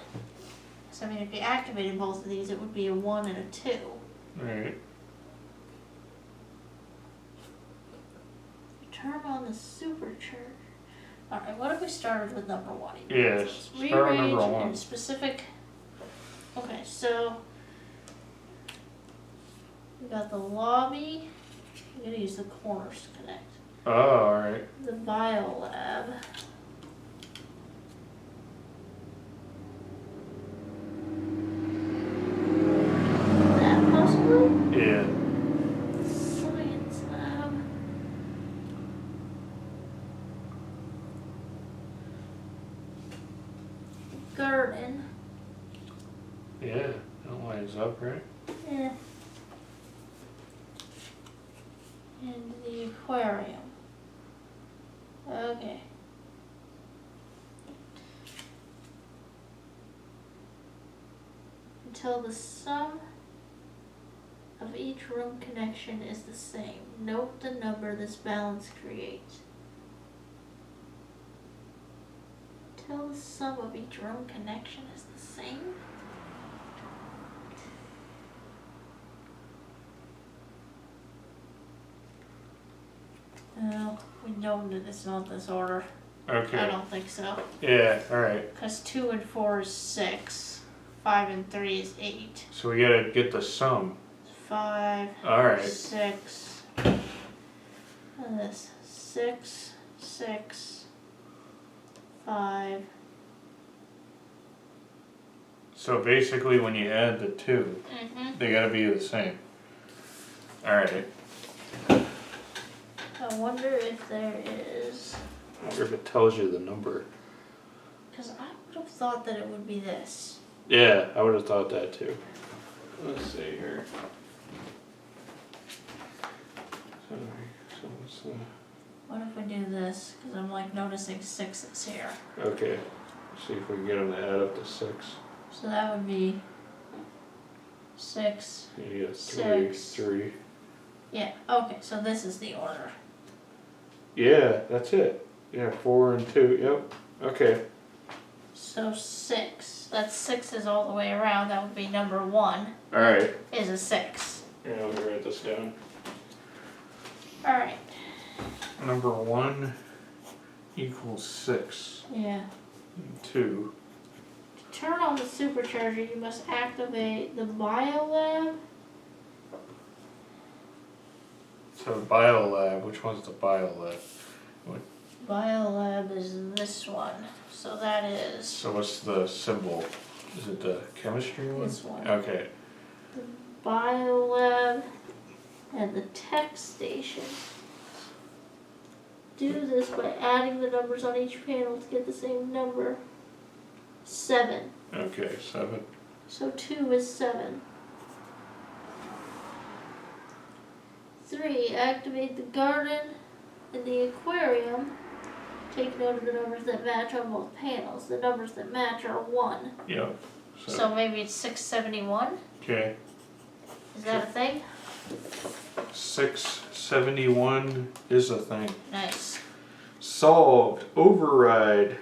So I mean, if you activated both of these, it would be a 1 and a 2. Alright. Turn on the supercharger. Alright, what if we started with number 1? Yes, Let's start with number rearrange 1. in specific. Okay, so we got the lobby. I'm gonna use the corners to connect. Oh, alright. The Biolab. Is that possible? Yeah. Science lab. Garden. Yeah, that lines up, right? Yeah. And the aquarium. Okay. Until the sum of each room connection is the same. Note the number this balance creates. Until the sum of each room connection is the same? No, we know that it's not this order. I Okay. don't think so. Yeah, alright. Because 2 and 4 is 6. 5 and 3 is 8. So we gotta get the sum. 5, Alright. 6. And this 6, 6, 5. So basically when you add the 2, they gotta be the same. Alright. I wonder if there is. I wonder if it tells you the number. Because I would have thought that it would be this. Yeah, I would have thought that too. Let's see here. So what's the... What if we do this? Because I'm like noticing 6s here. Okay. See if we can get them to add up to 6. So that would be 6. You got 3, 6. 3. Yeah, okay, so this is the order. Yeah, that's it. Yeah, 4 and 2. Yep. Okay. So 6. That's 6s all the way around. That would be number 1 Alright. is a 6. Yeah, let me write this down. Alright. Number 1 equals 6. Yeah. And 2. To turn on the supercharger, you must activate the Biolab. So Biolab, which one's the Biolab? Biolab is this one. So that is So what's the symbol? Is it the chemistry one? this one. Okay. The Biolab and the tech station. Do this by adding the numbers on each panel to get the same number. 7. Okay, 7. So 2 is 7. 3. Activate the garden and the aquarium. Take note of the numbers that match on both panels. The numbers that match are 1. Yep. So maybe it's 671? Okay. Is that a thing? 671 is a thing. Nice. Solved. Override.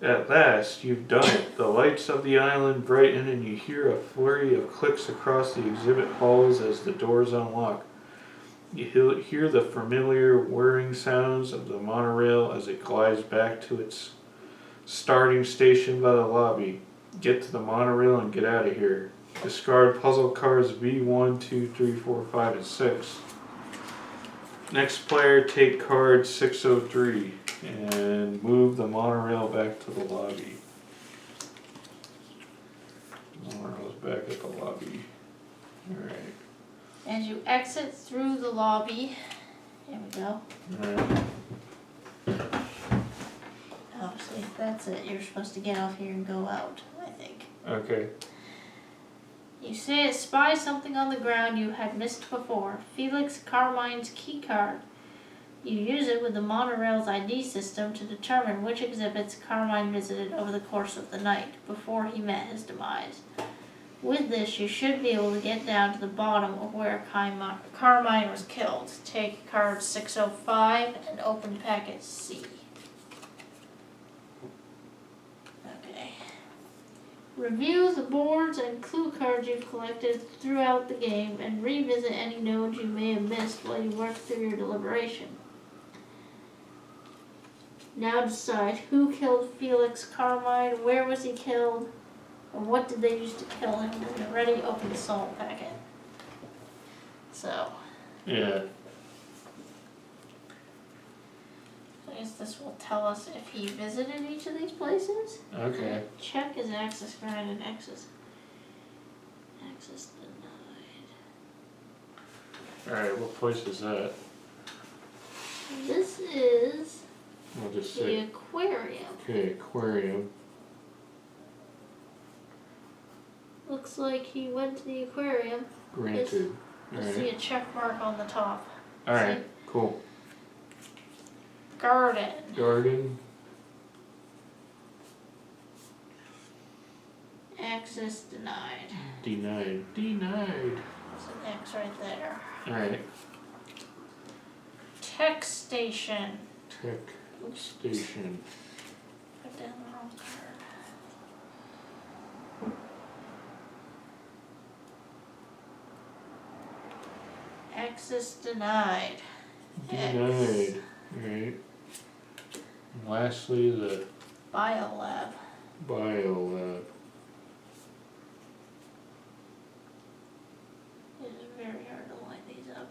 At last, you've done it. The lights of the island brighten and you hear a flurry of clicks across the exhibit halls as the doors unlock. You hear the familiar whirring sounds of the monorail as it glides back to its starting station by the lobby. Get to the monorail and get out of here. Discard puzzle cards B1, 2, 3, 4, 5, and 6. Next player, take card 603 and move the monorail back to the lobby. Monorail's back at the lobby. Alright. As you exit through the lobby, there we go. Alright. Oh, see, that's it. You're supposed to get off here and go out, I think. Okay. You say spy something on the ground you had missed before. Felix Carmine's key card. You use it with the monorail's ID system to determine which exhibits Carmine visited over the course of the night before he met his demise. With this, you should be able to get down to the bottom of where Carmine was killed. Take card 605 and open packet C. Okay. Review the boards and clue cards you've collected throughout the game and revisit any nodes you may have missed while you work through your deliberation. Now decide who killed Felix Carmine, where was he killed, and what did they use to kill him. When you're ready, open the salt packet. So, Yeah. I guess this will tell us if he visited each of these places. Okay. Check is access granted, access denied. Alright, what place is that? This is We'll just the say. aquarium. Okay, aquarium. Looks like he went to the aquarium. Granted. You see Alright. a check mark on the top. Alright, See? cool. Garden. Garden. Access denied. Denied. Denied. There's an X right there. Alright. Tech station. Tech station. Put down the wrong card. Access denied. Denied. Alright. And lastly, the Biolab. Biolab. It is very hard to line these up.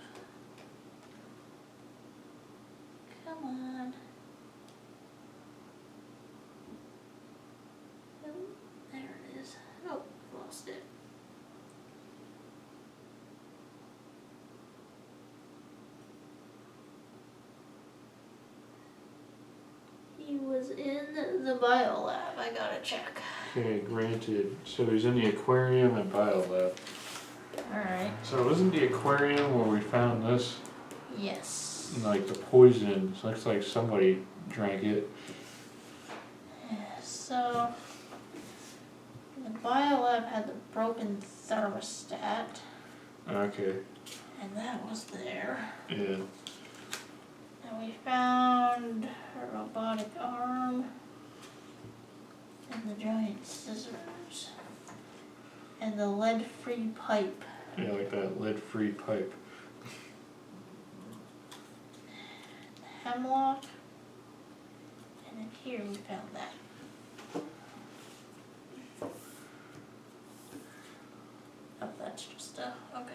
Come on. Oh, there it is. Oh, lost it. He was in the Biolab. I gotta check. Okay, granted. So he's in the aquarium and Biolab. Alright. So wasn't the aquarium where we found this? Yes. Like the poison. It looks like somebody drank it. So, the Biolab had the broken thermostat, Okay. and that was there. Yeah. And we found a robotic arm, and the giant scissors, and the lead-free pipe. Yeah, like that lead-free pipe. Hemlock, and then here we found that. Oh, that's just okay.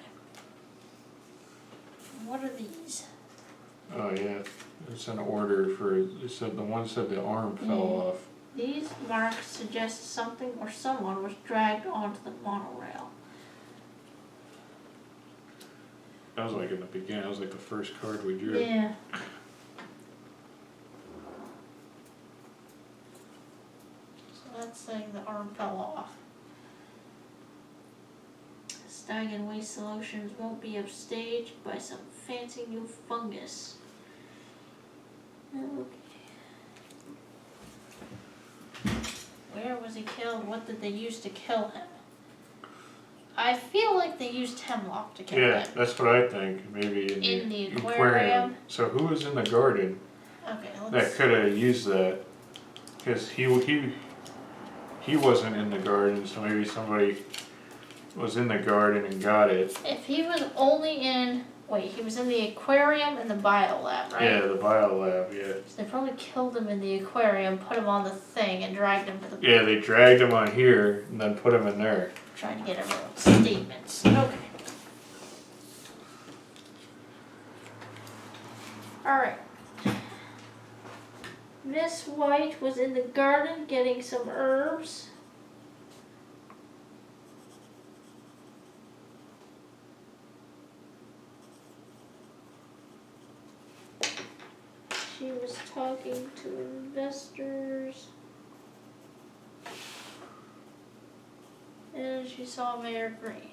What are these? Oh yeah. It's an order for. It said the one said the arm fell off. These marks suggest something or someone was dragged onto the monorail. That was like in the beginning. That was like the first card we drew. Yeah. So that's saying the arm fell off. Stag and waste solutions won't be upstaged by some fancy new fungus. Okay. Where was he killed? What did they use to kill him? I feel like they used hemlock to kill Yeah, him. that's what I think. Maybe in the aquarium. So who was in the garden Okay, that let's. could have used that? Because he wasn't in the garden, so maybe somebody was in the garden and got it. If he was only in. Wait, he was in the aquarium and the biolab, right? Yeah, the Biolab, yeah. So they probably killed him in the aquarium, put him on the thing, and dragged him to the. Yeah, they dragged him on here and then put him in there. Trying to get everyone's statements. Okay. Alright. Miss White was in the garden getting some herbs. She was talking to investors. And she saw Mayor Green.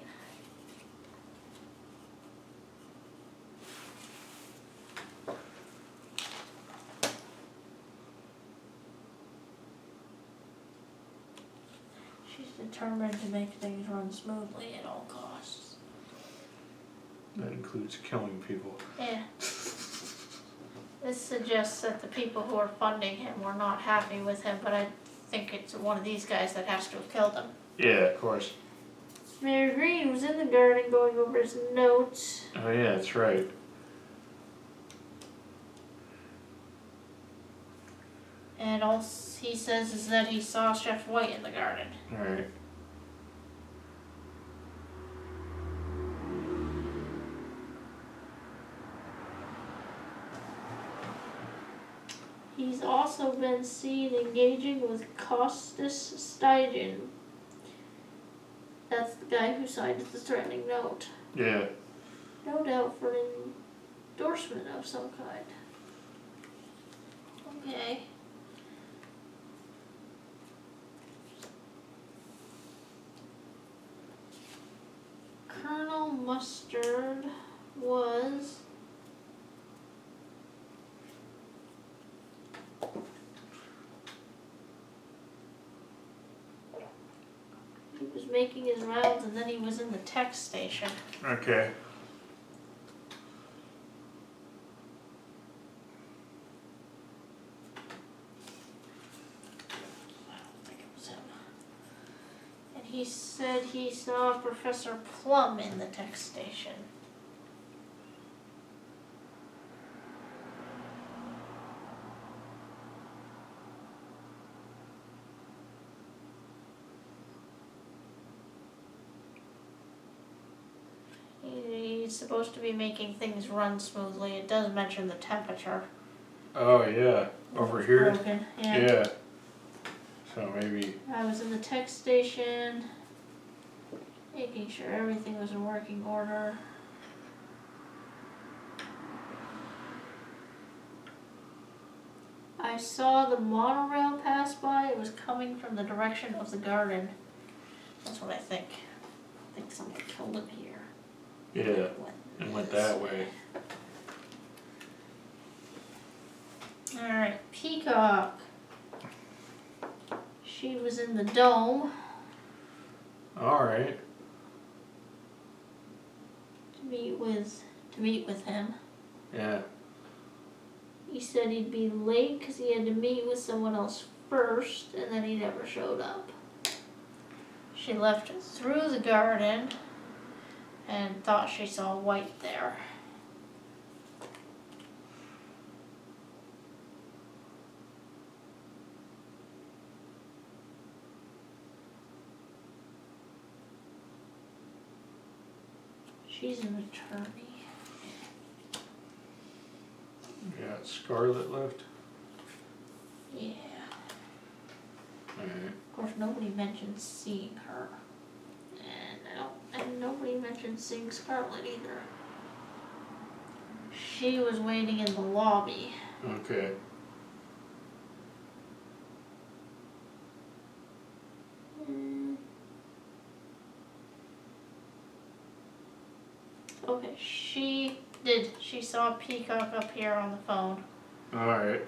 She's determined to make things run smoothly at all costs. That includes killing people. Yeah. This suggests that the people who are funding him were not happy with him, but I think it's one of these guys that has to have killed him. Yeah, of course. Mayor Green was in the garden going over his notes. Oh yeah, that's right. And all he says is that he saw Chef White in the garden. Alright. He's also been seen engaging with Costas Stygian. That's the guy who signed the threatening note. Yeah. No doubt for an endorsement of some kind. Okay. Colonel Mustard was making his rounds and then he was in the tech station. Okay. I don't think it was him. And he said he saw Professor Plum in the tech station. He's supposed to be making things run smoothly. It does mention the temperature. Oh yeah. Over here? Broken. Yeah. So maybe. I was in the tech station, making sure everything was in working order. I saw the monorail pass by. It was coming from the direction of the garden. That's what I think. I think someone killed him here. Yeah. And went that way. Alright, Peacock. She was in the dome Alright. to meet with him. Yeah. He said he'd be late because he had to meet with someone else first, and then he never showed up. She left through the garden and thought she saw White there. She's an attorney. Yeah, Scarlet left. Yeah. Alright. Of course, nobody mentioned seeing her. And nobody mentioned seeing Scarlet either. She was waiting in the lobby. Okay. Okay, she saw Peacock up here on the phone. Alright.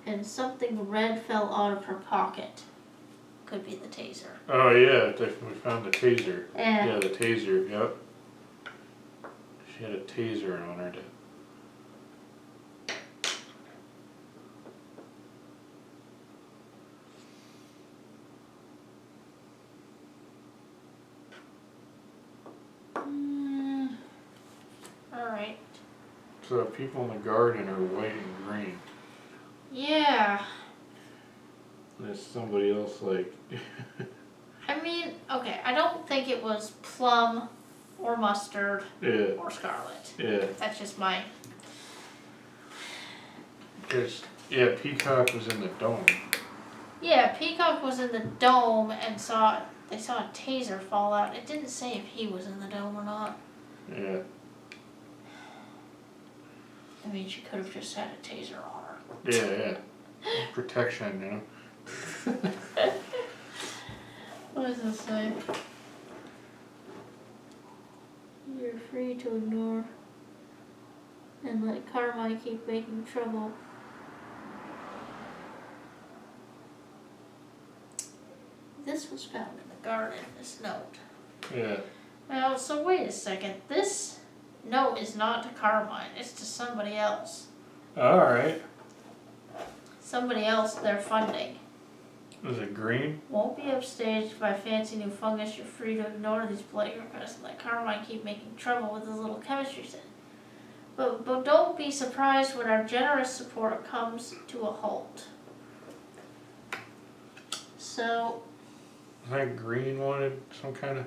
And something red fell out of her pocket. Could be the taser. Oh yeah, we found the taser. Yeah. Yeah, the taser, yep. She had a taser on her. Alright. So people in the garden are white and green. Yeah. There's somebody else like. I mean, okay, I don't think it was Plum or Mustard Yeah. or Scarlet. Yeah. That's just my... Because, yeah, Peacock was in the dome. Yeah, Peacock was in the dome and they saw a taser fall out. It didn't say if he was in the dome or not. Yeah. I mean, she could have just had a taser on her. Yeah, yeah. Protection, you know. What does this say? You're free to ignore and let Carmine keep making trouble. This was found in the garden, this note. Yeah. Well, so wait a second. This note is not to Carmine, it's to somebody else. Alright. Somebody else they're funding. Was it green? Won't be upstaged by fancy new fungus. You're free to ignore these polite requests and let Carmine keep making trouble with his little chemistry set. But don't be surprised when our generous support comes to a halt. So, I think Green wanted some kind of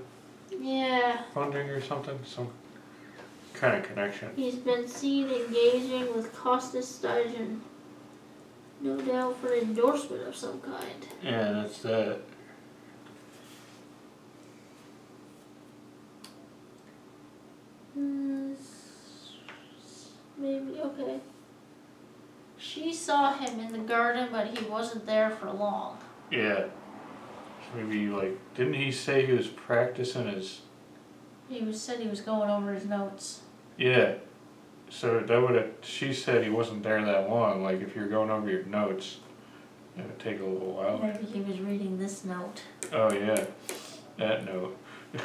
yeah, funding or something, some kind of connection. he's been seen engaging with Costas Steigen, no doubt for an endorsement of some kind. Yeah, that's that. Maybe, okay. She saw him in the garden, but he wasn't there for long. Yeah. So maybe like, didn't he say he was practicing his? Said he was going over his notes. Yeah. So that would have. She said he wasn't there that long. Like if you're going over your notes, it would take a little while. Maybe he was reading this note. Oh yeah, that note. I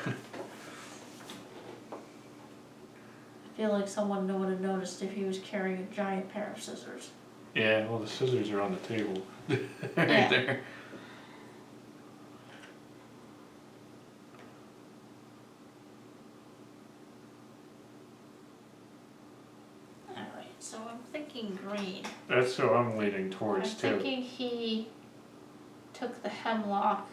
feel like someone would have noticed if he was carrying a giant pair of scissors. Yeah. Well, the scissors are on the table. Right Yeah. there. Alright, so I'm thinking Green. That's what I'm leaning towards I'm too. thinking he took the hemlock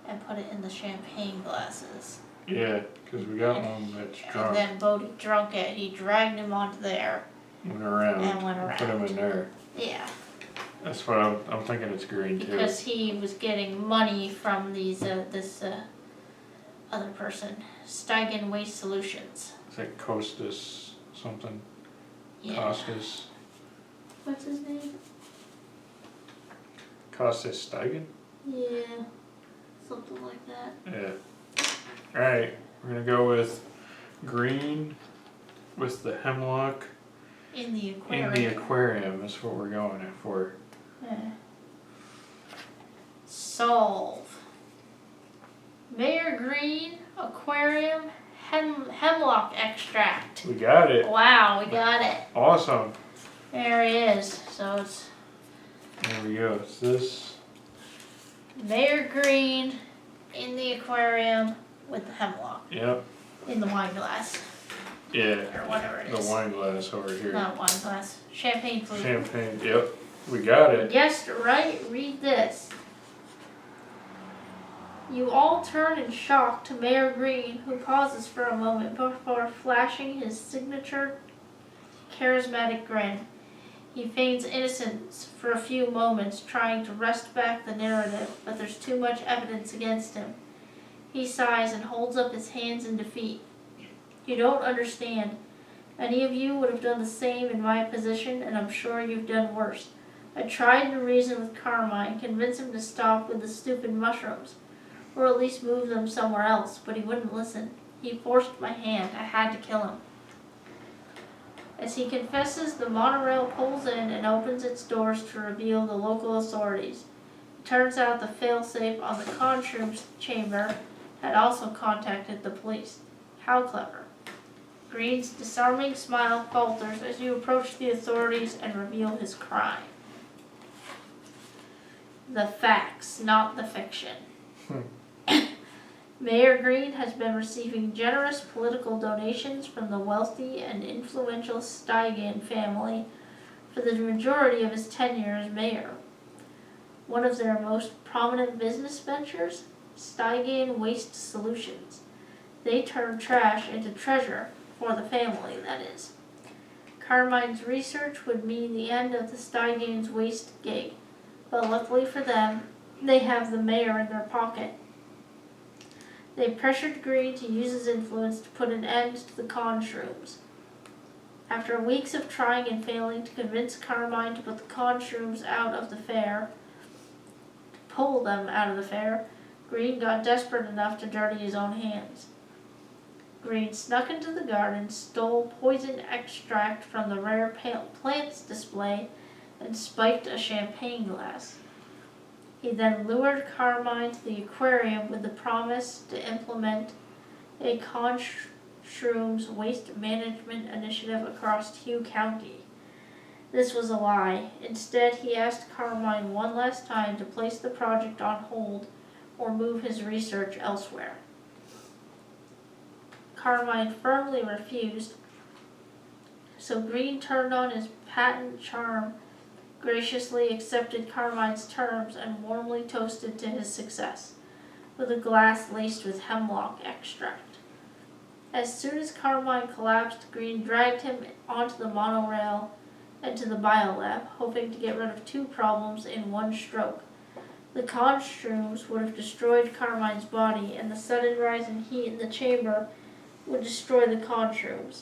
and put it in the champagne glasses. Yeah, because we got one that's drunk. And then Bodhi drunk it. He dragged him onto there. Went around. And went Put him around. in there. Yeah. That's what I'm thinking. It's Green too. Because he was getting money from this other person, Steigen Waste Solutions. It's like Costas something. Yeah. Costas. What's his name? Costas Steigen? Yeah, something like that. Yeah. Alright, we're gonna go with Green with the hemlock In the aquarium. in the aquarium. That's what we're going for. Yeah. Solve. Mayor Green, aquarium, hemlock extract. We got it. Wow, we got it. Awesome. There he is. So it's There we go. It's this. Mayor Green in the aquarium with the hemlock Yep. in the wine glass Yeah. or whatever it The is. wine glass over here. Not wine glass. Champagne flute. Champagne. Yep. We got it. Guessed right. Read this. You all turn in shock to Mayor Green, who pauses for a moment before flashing his signature charismatic grin. He feigns innocence for a few moments, trying to wrest back the narrative, but there's too much evidence against him. He sighs and holds up his hands in defeat. You don't understand. Any of you would have done the same in my position, and I'm sure you've done worse. I tried to reason with Carmine, convince him to stop with the stupid mushrooms, or at least move them somewhere else, but he wouldn't listen. He forced my hand. I had to kill him. As he confesses, the monorail pulls in and opens its doors to reveal the local authorities. It turns out the failsafe on the Conshroom chamber had also contacted the police. How clever. Green's disarming smile falters as you approach the authorities and reveal his crime. The facts, not the fiction. Mayor Green has been receiving generous political donations from the wealthy and influential Steigen family for the majority of his tenure as mayor. One of their most prominent business ventures, Steigen Waste Solutions. They turn trash into treasure, for the family, that is. Carmine's research would mean the end of the Steigen's waste gig, but luckily for them, they have the mayor in their pocket. They pressured Green to use his influence to put an end to the Conshrooms. After weeks of trying and failing to convince Carmine to put the Conshrooms out of the fair, to pull them out of the fair, Green got desperate enough to dirty his own hands. Green snuck into the garden, stole poison extract from the rare plants display, and spiked a champagne glass. He then lured Carmine to the aquarium with the promise to implement a Conshroom's waste management initiative across Hugh County. This was a lie. Instead, he asked Carmine one last time to place the project on hold or move his research elsewhere. Carmine firmly refused, So Green turned on his patent charm, graciously accepted Carmine's terms, and warmly toasted to his success, with a glass laced with hemlock extract. As soon as Carmine collapsed, Green dragged him onto the monorail and to the Biolab, hoping to get rid of 2 problems in one stroke. The Conshrooms would have destroyed Carmine's body, and the sudden rise in heat in the chamber would destroy the Conshrooms.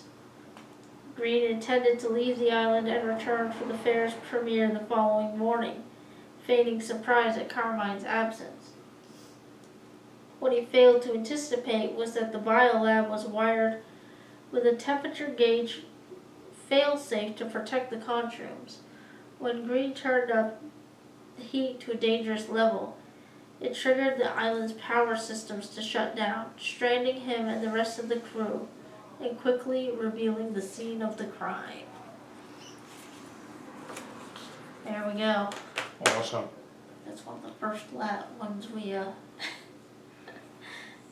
Green intended to leave the island and return for the fair's premiere the following morning, feigning surprise at Carmine's absence. What he failed to anticipate was that the Biolab was wired with a temperature gauge failsafe to protect the Conshrooms. When Green turned up the heat to a dangerous level, it triggered the island's power systems to shut down, stranding him and the rest of the crew, and quickly revealing the scene of the crime. There we go. Awesome. That's one of the first ones we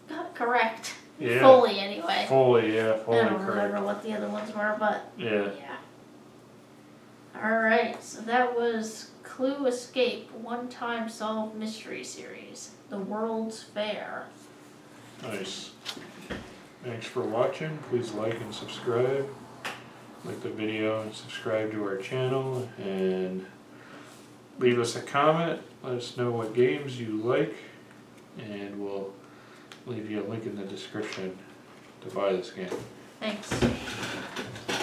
got correct. Yeah. Fully, anyway. Fully I don't correct. remember what the other ones were, but Yeah. Alright, so that was Clue Escape, One-Time Solved Mystery Series, The World's Fair. Nice. Thanks for watching. Please like and subscribe. Like the video and subscribe to our channel, and leave us a comment. Let us know what games you like, and we'll leave you a link in the description to buy this game. Thanks.